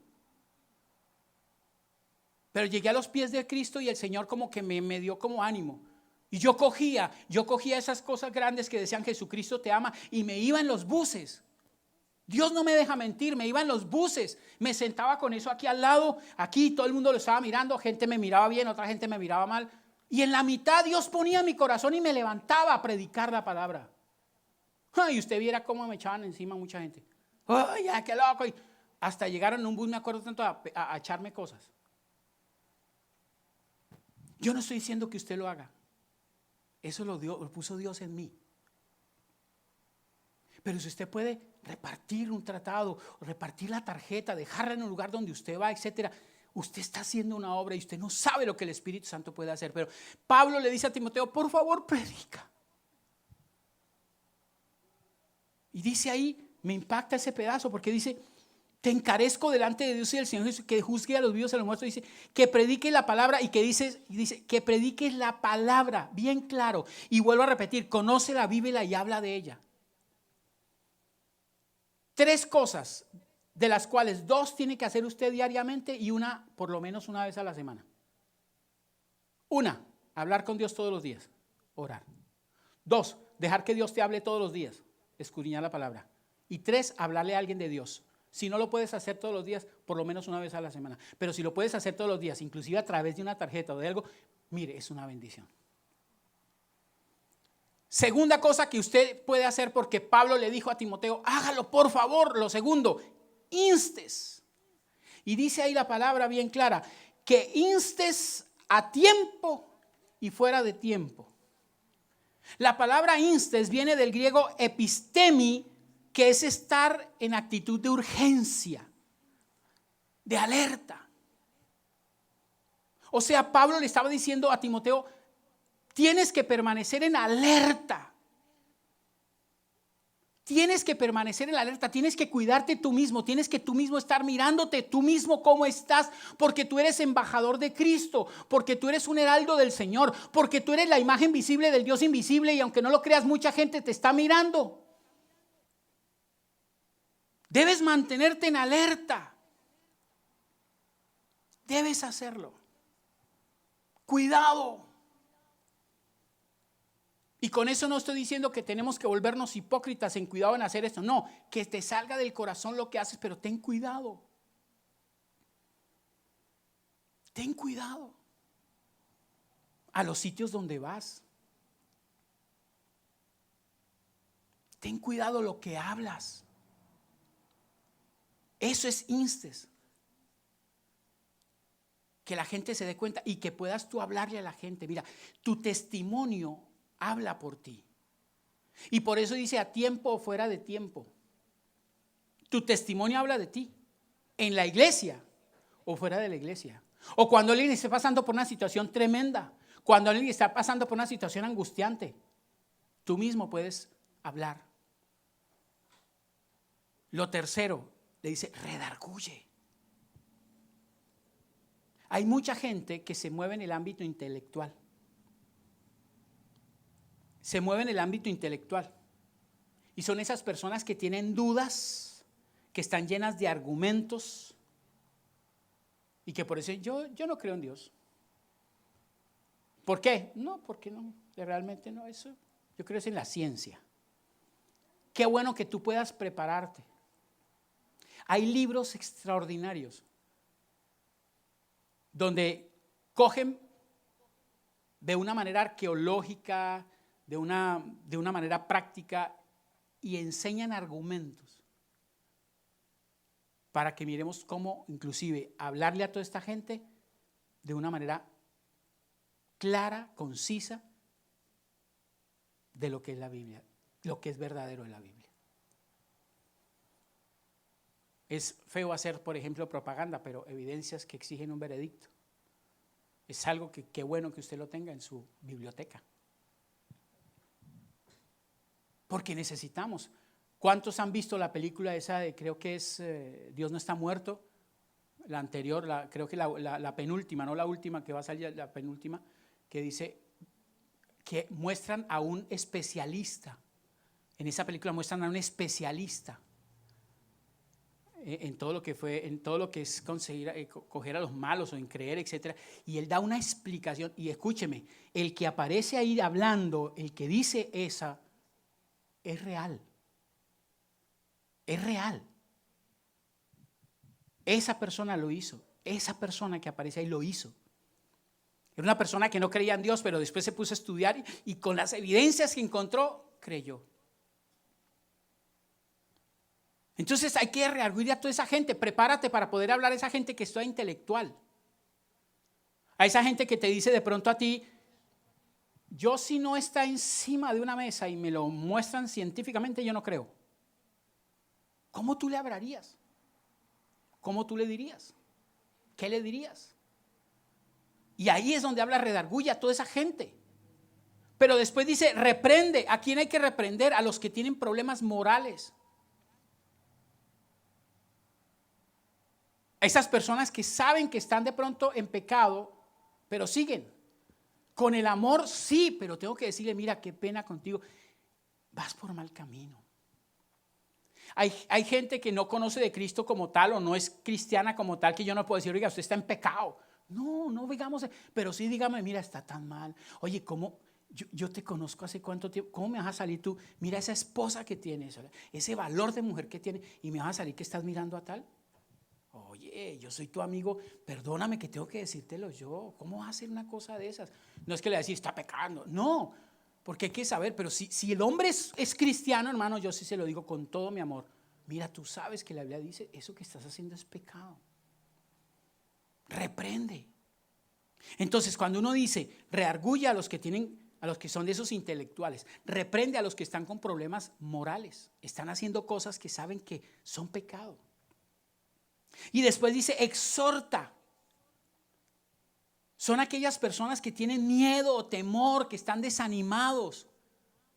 Pero llegué a los pies de Cristo y el Señor como que me dio como ánimo. Y yo cogía esas cosas grandes que decían Jesucristo te ama y me iba en los buses. Dios no me deja mentir, me iba en los buses. Me sentaba con eso aquí al lado, aquí todo el mundo lo estaba mirando, gente me miraba bien, otra gente me miraba mal. Y en la mitad Dios ponía mi corazón y me levantaba a predicar la palabra. Y usted viera cómo me echaban encima mucha gente. ¡Ay, ya, qué loco! Y hasta llegaron en un bus, me acuerdo tanto, a echarme cosas. Yo no estoy diciendo que usted lo haga. Eso lo puso Dios en mí. Pero si usted puede repartir un tratado, repartir la tarjeta, dejarla en un lugar donde usted va, etcétera, usted está haciendo una obra y usted no sabe lo que el Espíritu Santo puede hacer. Pero Pablo le dice a Timoteo, por favor, predica. Y dice ahí, me impacta ese pedazo porque dice, te encarezco delante de Dios y del Señor Jesús, que juzgue a los vivos y a los muertos. Dice que predique la palabra y dice que predique la palabra, bien claro. Y vuelvo a repetir, conócela, vívela y habla de ella. 3 cosas, de las cuales 2 tiene que hacer usted diariamente y una por lo menos una vez a la semana. 1, hablar con Dios todos los días, orar. 2, dejar que Dios te hable todos los días, escudriñar la palabra. Y 3, hablarle a alguien de Dios. Si no lo puedes hacer todos los días, por lo menos una vez a la semana. Pero si lo puedes hacer todos los días, inclusive a través de una tarjeta o de algo, mire, es una bendición. Segunda cosa que usted puede hacer, porque Pablo le dijo a Timoteo, hágalo por favor. Lo segundo, instes. Y dice ahí la palabra bien clara, que instes a tiempo y fuera de tiempo. La palabra instes viene del griego epistemi, que es estar en actitud de urgencia, de alerta. O sea, Pablo le estaba diciendo a Timoteo, tienes que permanecer en alerta. Tienes que permanecer en alerta, tienes que cuidarte tú mismo, tienes que tú mismo estar mirándote tú mismo cómo estás, porque tú eres embajador de Cristo, porque tú eres un heraldo del Señor, porque tú eres la imagen visible del Dios invisible y aunque no lo creas, mucha gente te está mirando. Debes mantenerte en alerta. Debes hacerlo. Cuidado. Y con eso no estoy diciendo que tenemos que volvernos hipócritas en cuidado en hacer esto. No, que te salga del corazón lo que haces, pero ten cuidado. Ten cuidado. A los sitios donde vas. Ten cuidado lo que hablas. Eso es instes. que la gente se dé cuenta y que puedas tú hablarle a la gente. Mira, tu testimonio habla por ti. Y por eso dice a tiempo o fuera de tiempo. Tu testimonio habla de ti. En la iglesia o fuera de la iglesia. O cuando alguien esté pasando por una situación tremenda. Cuando alguien está pasando por una situación angustiante. Tú mismo puedes hablar. Lo tercero, le dice, redarguye. Hay mucha gente que se mueve en el ámbito intelectual. Se mueve en el ámbito intelectual. Y son esas personas que tienen dudas, que están llenas de argumentos y que por eso yo no creo en Dios. ¿Por qué? No, porque no, realmente no, eso. Yo creo es en la ciencia. Qué bueno que tú puedas prepararte. Hay libros extraordinarios donde cogen de una manera arqueológica, de una manera práctica y enseñan argumentos para que miremos cómo inclusive hablarle a toda esta gente de una manera clara, concisa de lo que es la Biblia, lo que es verdadero en la Biblia. Es feo hacer, por ejemplo, propaganda, pero evidencias que exigen un veredicto. Es algo que qué bueno que usted lo tenga en su biblioteca. Porque necesitamos. ¿Cuántos han visto la película esa de, creo que es Dios no está muerto? La anterior, creo que la penúltima, no la última que va a salir, la penúltima, que dice que muestran a un especialista. En esa película muestran a un especialista en todo lo que fue, en todo lo que es conseguir coger a los malos o en creer, etcétera. Y él da una explicación. Y escúcheme, el que aparece ahí hablando, el que dice esa, es real. Es real. Esa persona lo hizo. Esa persona que aparece ahí lo hizo. Era una persona que no creía en Dios, pero después se puso a estudiar y con las evidencias que encontró, creyó. Entonces hay que rearguir a toda esa gente. Prepárate para poder hablar a esa gente que está intelectual. A esa gente que te dice de pronto a ti, yo si no está encima de una mesa y me lo muestran científicamente, yo no creo. ¿Cómo tú le hablarías? ¿Cómo tú le dirías? ¿Qué le dirías? Y ahí es donde habla redarguye a toda esa gente. Pero después dice, reprende. ¿A quién hay que reprender? A los que tienen problemas morales. A esas personas que saben que están de pronto en pecado, pero siguen. Con el amor sí, pero tengo que decirle, mira, qué pena contigo. Vas por mal camino. Hay gente que no conoce de Cristo como tal o no es cristiana como tal, que yo no puedo decir, oiga, usted está en pecado. No digamos, pero sí dígame, mira, está tan mal. Oye, ¿cómo? Yo te conozco hace cuánto tiempo, ¿cómo me vas a salir tú? Mira esa esposa que tienes, ese valor de mujer que tiene y me vas a salir que estás mirando a tal. Oye, yo soy tu amigo, perdóname que tengo que decírtelo yo. ¿Cómo vas a hacer una cosa de esas? No es que le decís, está pecando, no, porque hay que saber, pero si el hombre es cristiano, hermano, yo sí se lo digo con todo mi amor. Mira, tú sabes que la Biblia dice, eso que estás haciendo es pecado. Reprende. Entonces, cuando uno dice, reargulla a los que son de esos intelectuales, reprende a los que están con problemas morales, están haciendo cosas que saben que son pecado. Y después dice, exhorta. Son aquellas personas que tienen miedo o temor, que están desanimados.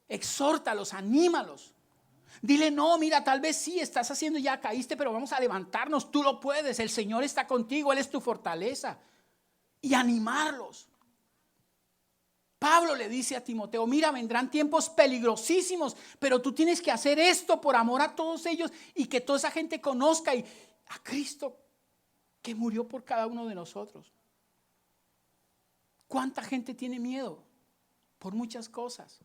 Exhórtalos, anímalos. Dile, no, mira, tal vez sí estás haciendo, ya caíste, pero vamos a levantarnos, tú lo puedes, el Señor está contigo, Él es tu fortaleza. Y animarlos. Pablo le dice a Timoteo, mira, vendrán tiempos peligrosísimos, pero tú tienes que hacer esto por amor a todos ellos y que toda esa gente conozca a Cristo que murió por cada uno de nosotros. ¿Cuánta gente tiene miedo por muchas cosas?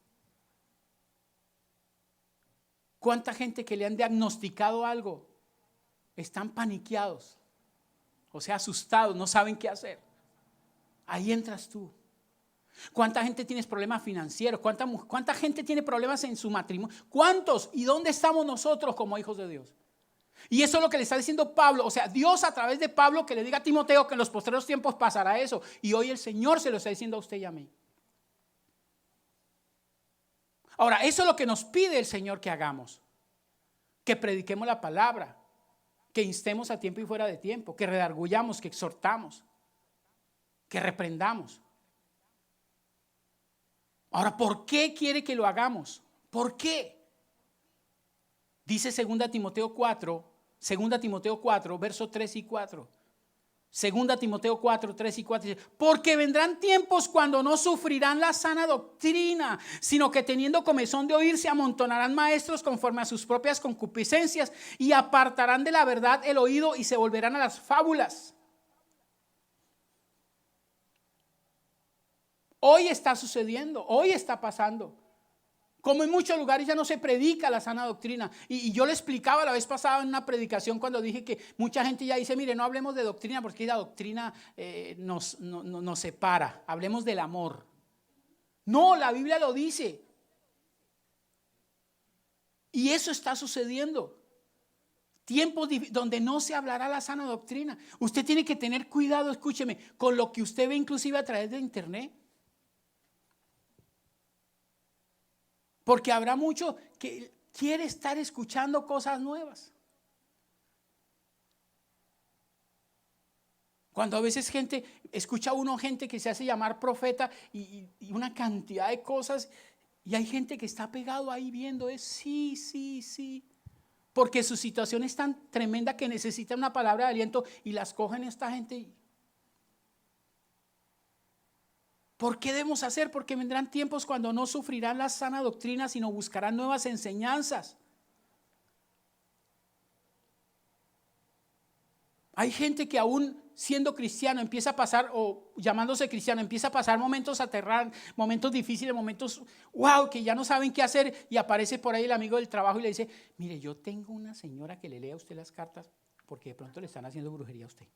¿Cuánta gente que le han diagnosticado algo están paniqueados? O sea, asustados, no saben qué hacer. Ahí entras tú. ¿Cuánta gente tiene problemas financieros? ¿Cuánta gente tiene problemas en su matrimonio? ¿Cuántos? ¿Y dónde estamos nosotros como hijos de Dios? Y eso es lo que le está diciendo Pablo. O sea, Dios a través de Pablo que le diga a Timoteo que en los postreros tiempos pasará eso. Y hoy el Señor se lo está diciendo a usted y a mí. Ahora, eso es lo que nos pide el Señor que hagamos. Que prediquemos la palabra. Que instemos a tiempo y fuera de tiempo. Que redarguyamos, que exhortamos. Que reprendamos. Ahora, ¿por qué quiere que lo hagamos? ¿Por qué? Dice 2 Timoteo 4, versos 3 y 4. 2 Timoteo 4, 3 y 4 dice: porque vendrán tiempos cuando no sufrirán la sana doctrina, sino que teniendo comezón de oír se amontonarán maestros conforme a sus propias concupiscencias y apartarán de la verdad el oído y se volverán a las fábulas. Hoy está sucediendo, hoy está pasando. Como en muchos lugares ya no se predica la sana doctrina. Y yo le explicaba la vez pasada en una predicación cuando dije que mucha gente ya dice: mire, no hablemos de doctrina porque la doctrina nos separa. Hablemos del amor. No, la Biblia lo dice. Y eso está sucediendo. Tiempos donde no se hablará la sana doctrina. Usted tiene que tener cuidado, escúcheme, con lo que usted ve inclusive a través de internet. Porque habrá mucho que quiere estar escuchando cosas nuevas. Cuando a veces escucha uno gente que se hace llamar profeta y una cantidad de cosas, y hay gente que está pegado ahí viendo, sí. Porque su situación es tan tremenda que necesita una palabra de aliento y las cogen esta gente. ¿Por qué debemos hacer? Porque vendrán tiempos cuando no sufrirán la sana doctrina, sino buscarán nuevas enseñanzas. Hay gente que aún siendo cristiano empieza a pasar, o llamándose cristiano, empieza a pasar momentos aterrantes, momentos difíciles, momentos que ya no saben qué hacer, y aparece por ahí el amigo del trabajo y le dice: mire, yo tengo una señora que le lea a usted las cartas porque de pronto le están haciendo brujería a usted.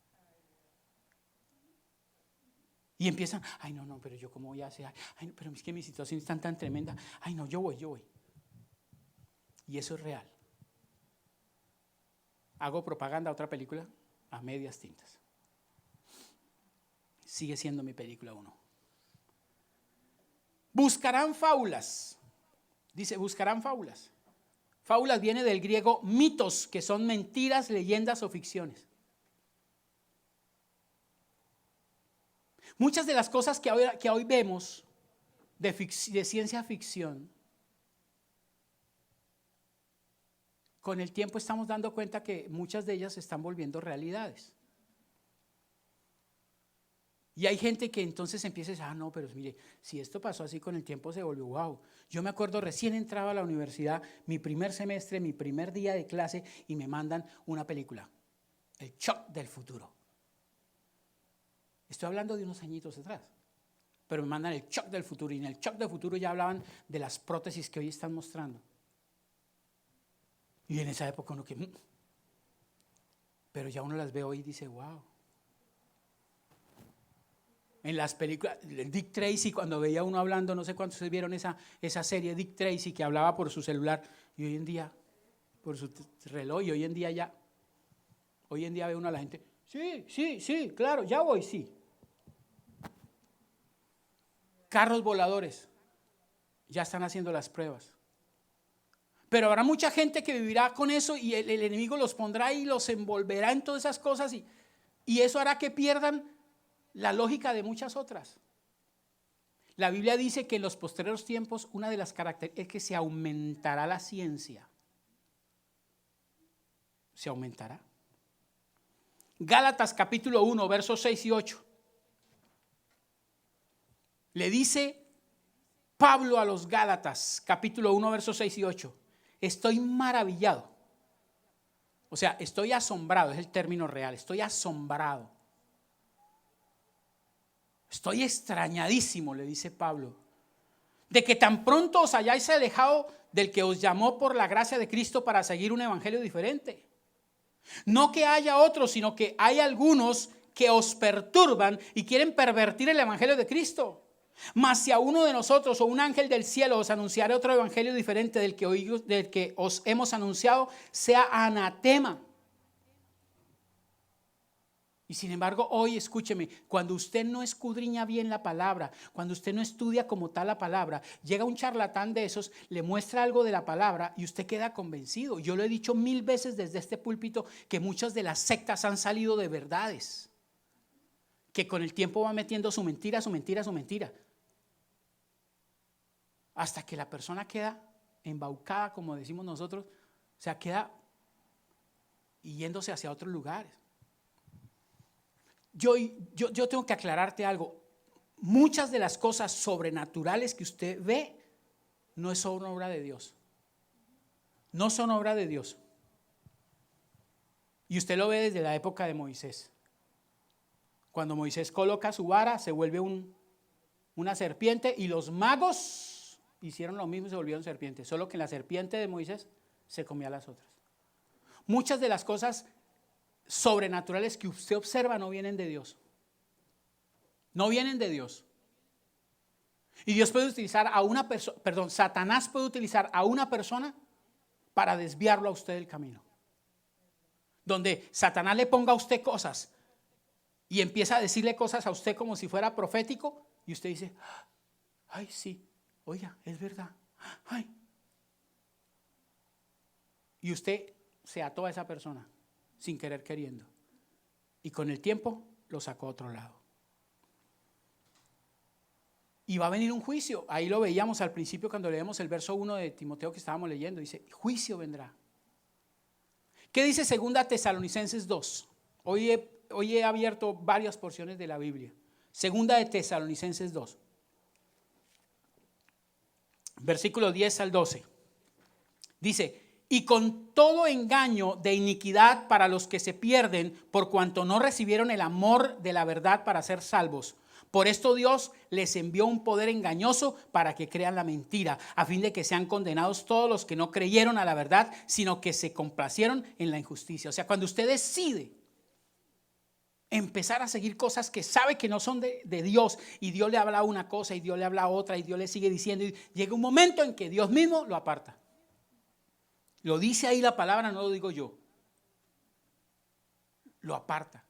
Y empiezan: ay no, pero yo cómo voy a hacer, ay no, pero es que mi situación es tan tremenda, ay no, yo voy. Y eso es real. Hago propaganda a otra película a medias tintas. Sigue siendo mi película 1. Buscarán fábulas. Dice, buscarán fábulas. Fábulas viene del griego mitos, que son mentiras, leyendas o ficciones. Muchas de las cosas que hoy vemos de ciencia ficción, con el tiempo estamos dando cuenta que muchas de ellas se están volviendo realidades. Y hay gente que entonces empieza a decir: no, pero mire, si esto pasó así con el tiempo se volvió wow. Yo me acuerdo, recién entraba a la universidad, mi primer semestre, mi primer día de clase, y me mandan una película, El Shock del Futuro. Estoy hablando de unos añitos atrás, pero me mandan El Shock del Futuro, y en El Shock del Futuro ya hablaban de las prótesis que hoy están mostrando. Y en esa época uno pero ya uno las ve hoy y dice: wow. En las películas, Dick Tracy, cuando veía uno hablando, no sé cuántos vieron esa serie, Dick Tracy, que hablaba por su celular, y hoy en día, por su reloj, y hoy en día ve uno a la gente: sí, claro, ya voy, sí. Carros voladores, ya están haciendo las pruebas. Pero habrá mucha gente que vivirá con eso, y el enemigo los pondrá y los envolverá en todas esas cosas, y eso hará que pierdan la lógica de muchas otras. La Biblia dice que en los postreros tiempos una de las características es que se aumentará la ciencia. Se aumentará. Gálatas capítulo 1, versos 6 y 8. Le dice Pablo a los Gálatas, capítulo 1, versos 6 y 8. Estoy maravillado. O sea, estoy asombrado, es el término real. Estoy asombrado. Estoy extrañadísimo, le dice Pablo, de que tan pronto os hayáis alejado del que os llamó por la gracia de Cristo para seguir un evangelio diferente. No que haya otros, sino que hay algunos que os perturban y quieren pervertir el evangelio de Cristo. Mas si a uno de nosotros o un ángel del cielo os anunciare otro evangelio diferente del que os hemos anunciado, sea anatema. Y sin embargo, hoy escúcheme, cuando usted no escudriña bien la palabra, cuando usted no estudia como tal la palabra, llega un charlatán de esos, le muestra algo de la palabra y usted queda convencido. Yo lo he dicho 1000 veces desde este púlpito que muchas de las sectas han salido de verdades, que con el tiempo va metiendo su mentira, su mentira, su mentira, hasta que la persona queda embaucada, como decimos nosotros, o sea, queda yéndose hacia otros lugares. Yo tengo que aclararte algo. Muchas de las cosas sobrenaturales que usted ve no son obra de Dios. No son obra de Dios. Y usted lo ve desde la época de Moisés. Cuando Moisés coloca su vara, se vuelve una serpiente y los magos hicieron lo mismo y se volvieron serpientes. Solo que la serpiente de Moisés se comía a las otras. Muchas de las cosas sobrenaturales que usted observa no vienen de Dios. No vienen de Dios. Y Dios puede utilizar a una persona, Satanás puede utilizar a una persona para desviarlo a usted del camino. Donde Satanás le ponga a usted cosas y empieza a decirle cosas a usted como si fuera profético y usted dice, ay, sí, oiga, es verdad, ay. Y usted se ató a esa persona sin querer queriendo. Y con el tiempo lo sacó a otro lado. Y va a venir un juicio. Ahí lo veíamos al principio cuando leemos el verso 1 de Timoteo que estábamos leyendo. Dice, juicio vendrá. ¿Qué dice 2 Tesalonicenses 2? Hoy he abierto varias porciones de la Biblia. 2 Tesalonicenses 2. Versículo 10 al 12. Dice, y con todo engaño de iniquidad para los que se pierden, por cuanto no recibieron el amor de la verdad para ser salvos. Por esto Dios les envió un poder engañoso para que crean la mentira, a fin de que sean condenados todos los que no creyeron a la verdad, sino que se complacieron en la injusticia. O sea, cuando usted decide empezar a seguir cosas que sabe que no son de Dios, y Dios le habla una cosa y Dios le habla otra y Dios le sigue diciendo, y llega un momento en que Dios mismo lo aparta. Lo dice ahí la palabra, no lo digo yo. Lo aparta.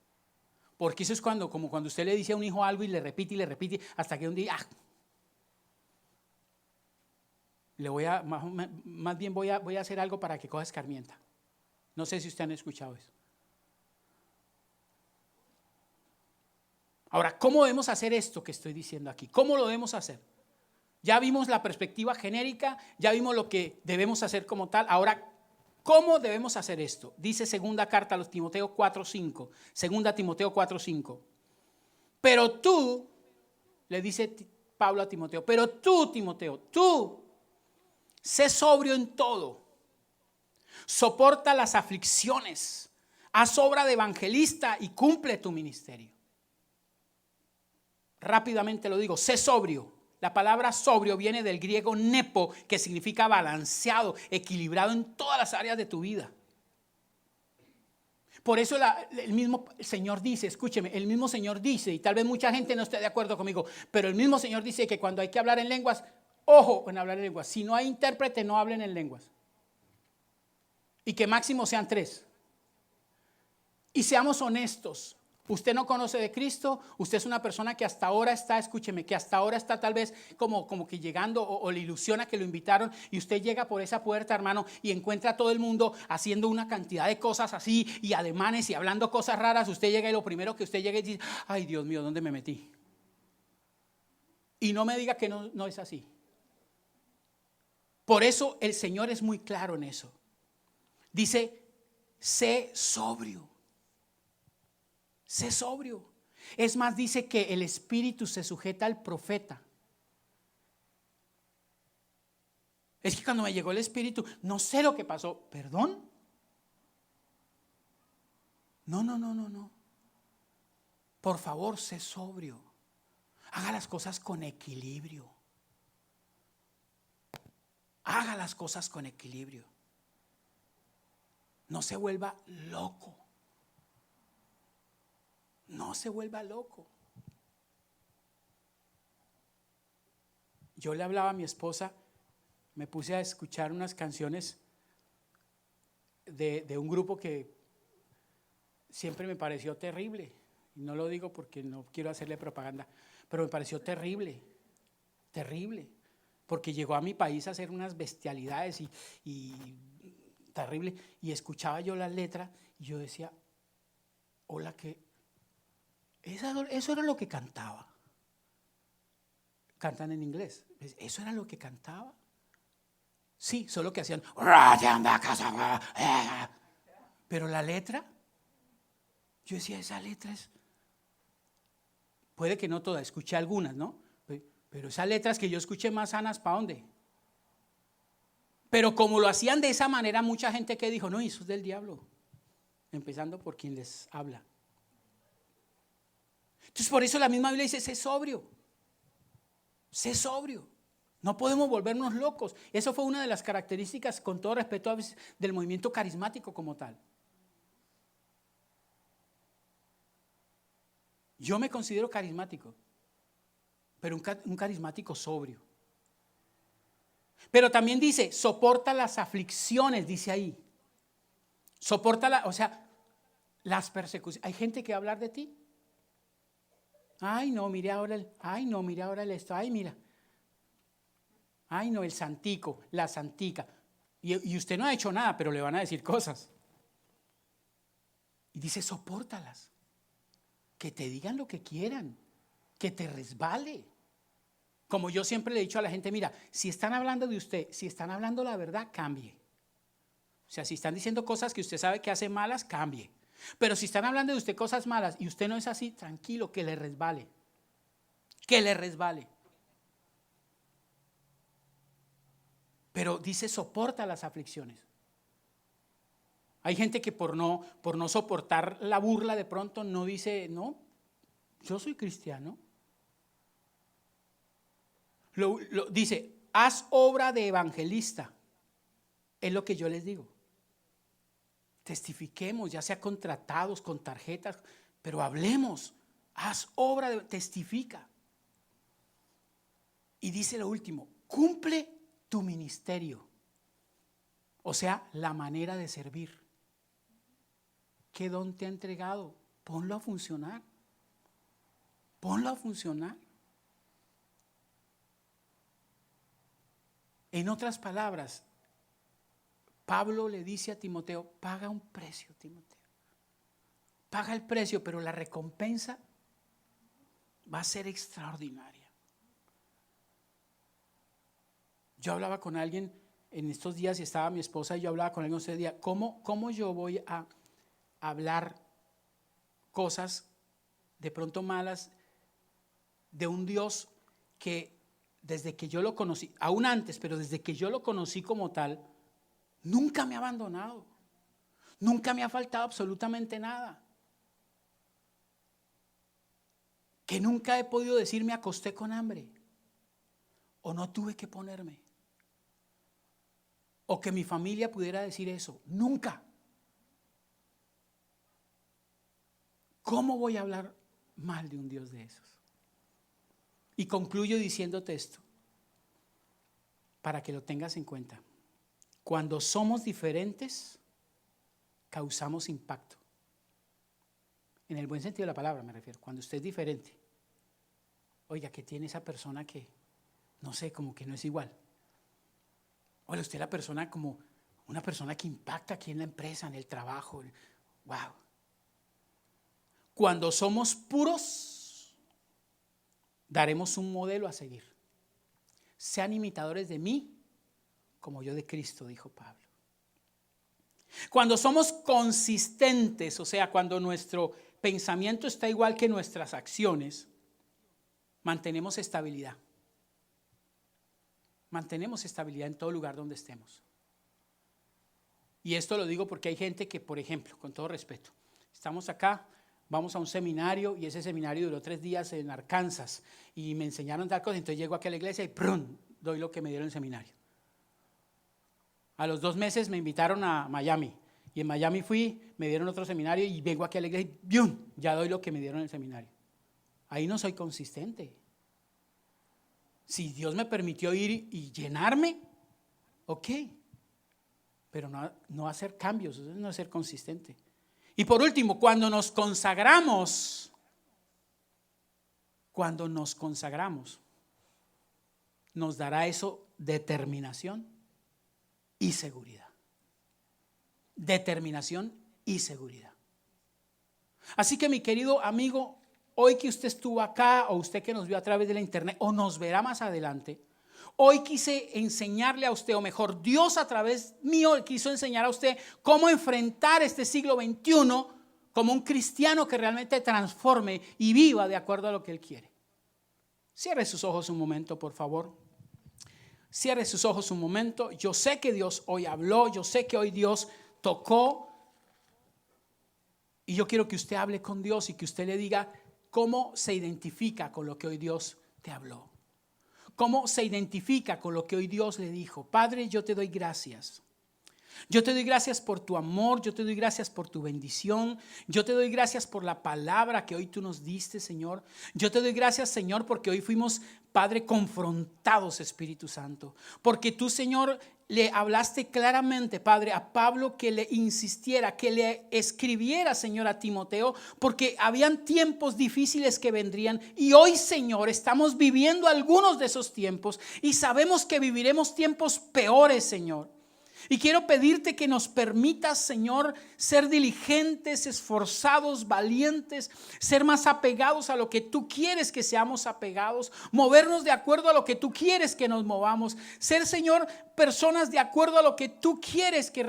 Porque eso es como cuando usted le dice a un hijo algo y le repite hasta que un día, más bien voy a hacer algo para que coja escarmienta. No sé si ustedes han escuchado eso. Ahora, ¿cómo debemos hacer esto que estoy diciendo aquí? ¿Cómo lo debemos hacer? Ya vimos la perspectiva genérica, ya vimos lo que debemos hacer como tal. Ahora, ¿cómo debemos hacer esto? Dice segunda carta a los Timoteo 4:5. Segunda Timoteo 4:5. Pero tú, le dice Pablo a Timoteo, pero tú, Timoteo, tú, sé sobrio en todo. Soporta las aflicciones. Haz obra de evangelista y cumple tu ministerio. Rápidamente lo digo, sé sobrio. La palabra sobrio viene del griego nepo, que significa balanceado, equilibrado en todas las áreas de tu vida. Por eso el mismo Señor dice, escúcheme, el mismo Señor dice, y tal vez mucha gente no esté de acuerdo conmigo, pero el mismo Señor dice que cuando hay que hablar en lenguas, ojo en hablar en lenguas. Si no hay intérprete, no hablen en lenguas. Y que máximo sean 3. Y seamos honestos. Usted no conoce de Cristo, usted es una persona que hasta ahora está, escúcheme, que hasta ahora está tal vez como que llegando o le ilusiona que lo invitaron y usted llega por esa puerta, hermano, y encuentra a todo el mundo haciendo una cantidad de cosas así y ademanes y hablando cosas raras. Usted llega y lo primero que usted llega y dice, ay Dios mío, ¿dónde me metí? Y no me diga que no es así. Por eso el Señor es muy claro en eso. Dice, sé sobrio. Sé sobrio. Es más, dice que el espíritu se sujeta al profeta. Es que cuando me llegó el espíritu, no sé lo que pasó. ¿Perdón? No. Por favor, sé sobrio. Haga las cosas con equilibrio. Haga las cosas con equilibrio. No se vuelva loco. No se vuelva loco. Yo le hablaba a mi esposa, me puse a escuchar unas canciones de un grupo que siempre me pareció terrible. Y no lo digo porque no quiero hacerle propaganda, pero me pareció terrible, terrible. Porque llegó a mi país a hacer unas bestialidades y terrible. Y escuchaba yo las letras y yo decía, hola, que eso era lo que cantaba. Cantan en inglés. Eso era lo que cantaba. Sí, solo que hacían. Pero la letra, yo decía, esa letra es. Puede que no todas, escuché algunas, ¿no? Pero esas letras que yo escuché más sanas, ¿para dónde? Pero como lo hacían de esa manera, mucha gente que dijo, no, eso es del diablo. Empezando por quien les habla. Entonces, por eso la misma Biblia dice, sé sobrio. Sé sobrio. No podemos volvernos locos. Eso fue una de las características, con todo respeto, a veces, del movimiento carismático como tal. Yo me considero carismático, pero un carismático sobrio. Pero también dice, soporta las aflicciones, dice ahí. Soporta, o sea, las persecuciones. Hay gente que va a hablar de ti. Ay, no, mire ahora el esto. Ay, mira. Ay, no, el santico, la santica. Y usted no ha hecho nada, pero le van a decir cosas. Y dice, sopórtalas. Que te digan lo que quieran. Que te resbale. Como yo siempre le he dicho a la gente, mira, si están hablando de usted, si están hablando la verdad, cambie. O sea, si están diciendo cosas que usted sabe que hace malas, cambie. Pero si están hablando de usted cosas malas y usted no es así, tranquilo, que le resbale. Que le resbale. Pero dice, soporta las aflicciones. Hay gente que por no soportar la burla de pronto no dice, no, yo soy cristiano. Dice, haz obra de evangelista. Es lo que yo les digo. Testifiquemos, ya sea contratados, con tarjetas, pero hablemos. Haz obra de testifica. Y dice lo último, cumple tu ministerio. O sea, la manera de servir. ¿Qué don te ha entregado? Ponlo a funcionar. Ponlo a funcionar. En otras palabras, Pablo le dice a Timoteo, paga un precio, Timoteo. Paga el precio, pero la recompensa va a ser extraordinaria. Yo hablaba con alguien en estos días y estaba mi esposa y yo hablaba con alguien ese día, ¿cómo yo voy a hablar cosas de pronto malas de un Dios que desde que yo lo conocí, aún antes, pero desde que yo lo conocí como tal, nunca me ha abandonado, nunca me ha faltado absolutamente nada, que nunca he podido decir me acosté con hambre o no tuve que ponerme, o que mi familia pudiera decir eso, nunca. ¿Cómo voy a hablar mal de un Dios de esos? Y concluyo diciéndote esto, para que lo tengas en cuenta. Cuando somos diferentes, causamos impacto. En el buen sentido de la palabra me refiero. Cuando usted es diferente, oiga, ¿qué tiene esa persona que, no sé, como que no es igual? Oiga, usted es la persona como una persona que impacta aquí en la empresa, en el trabajo. Wow. Cuando somos puros, daremos un modelo a seguir. Sean imitadores de mí, como yo de Cristo, dijo Pablo. Cuando somos consistentes, o sea, cuando nuestro pensamiento está igual que nuestras acciones, mantenemos estabilidad. Mantenemos estabilidad en todo lugar donde estemos. Y esto lo digo porque hay gente que, por ejemplo, con todo respeto, estamos acá, vamos a un seminario y ese seminario duró 3 días en Arkansas y me enseñaron tal cosa, entonces llego aquí a la iglesia y ¡prum!, doy lo que me dieron en el seminario. A los 2 meses me invitaron a Miami y en Miami fui, me dieron otro seminario y vengo aquí a la iglesia y ¡bium!, ya doy lo que me dieron en el seminario. Ahí no soy consistente. Si Dios me permitió ir y llenarme, ok, pero no hacer cambios, eso no es ser consistente. Y por último, cuando nos consagramos, cuando nos consagramos, nos dará eso determinación y seguridad. Determinación y seguridad. Así que mi querido amigo, hoy que usted estuvo acá o usted que nos vio a través de la internet o nos verá más adelante, hoy quise enseñarle a usted, o mejor, Dios a través mío quiso enseñar a usted cómo enfrentar este siglo XXI como un cristiano que realmente transforme y viva de acuerdo a lo que Él quiere. Cierre sus ojos un momento, por favor. Cierre sus ojos un momento. Yo sé que Dios hoy habló, yo sé que hoy Dios tocó. Y yo quiero que usted hable con Dios y que usted le diga cómo se identifica con lo que hoy Dios te habló. ¿Cómo se identifica con lo que hoy Dios le dijo? Padre, yo te doy gracias. Yo te doy gracias por tu amor, yo te doy gracias por tu bendición, yo te doy gracias por la palabra que hoy tú nos diste, Señor. Yo te doy gracias, Señor, porque hoy fuimos, Padre, confrontados, Espíritu Santo. Porque tú, Señor, le hablaste claramente, Padre, a Pablo que le insistiera, que le escribiera, Señor, a Timoteo, porque habían tiempos difíciles que vendrían. Y hoy, Señor, estamos viviendo algunos de esos tiempos y sabemos que viviremos tiempos peores, Señor. Y quiero pedirte que nos permitas, Señor, ser diligentes, esforzados, valientes, ser más apegados a lo que tú quieres que seamos apegados, movernos de acuerdo a lo que tú quieres que nos movamos, ser, Señor, personas de acuerdo a lo que tú quieres que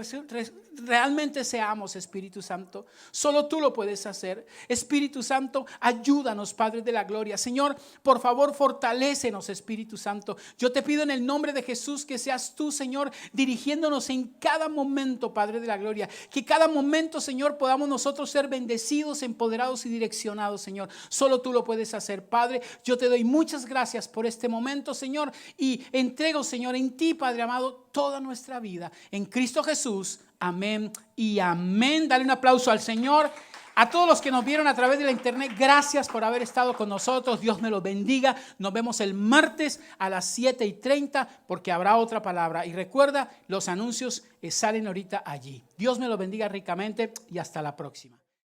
realmente seamos, Espíritu Santo. Solo tú lo puedes hacer. Espíritu Santo, ayúdanos, Padre de la gloria. Señor, por favor, fortalécenos, Espíritu Santo. Yo te pido en el nombre de Jesús que seas tú, Señor, dirigiéndonos en cada momento, Padre de la gloria. Que cada momento, Señor, podamos nosotros ser bendecidos, empoderados y direccionados, Señor. Solo tú lo puedes hacer, Padre. Yo te doy muchas gracias por este momento, Señor, y entrego, Señor, en ti, Padre amado, toda nuestra vida. En Cristo Jesús. Amén y amén. Dale un aplauso al Señor. A todos los que nos vieron a través de la internet, gracias por haber estado con nosotros. Dios me los bendiga. Nos vemos el martes a las 7:30 porque habrá otra palabra. Y recuerda, los anuncios salen ahorita allí. Dios me los bendiga ricamente y hasta la próxima.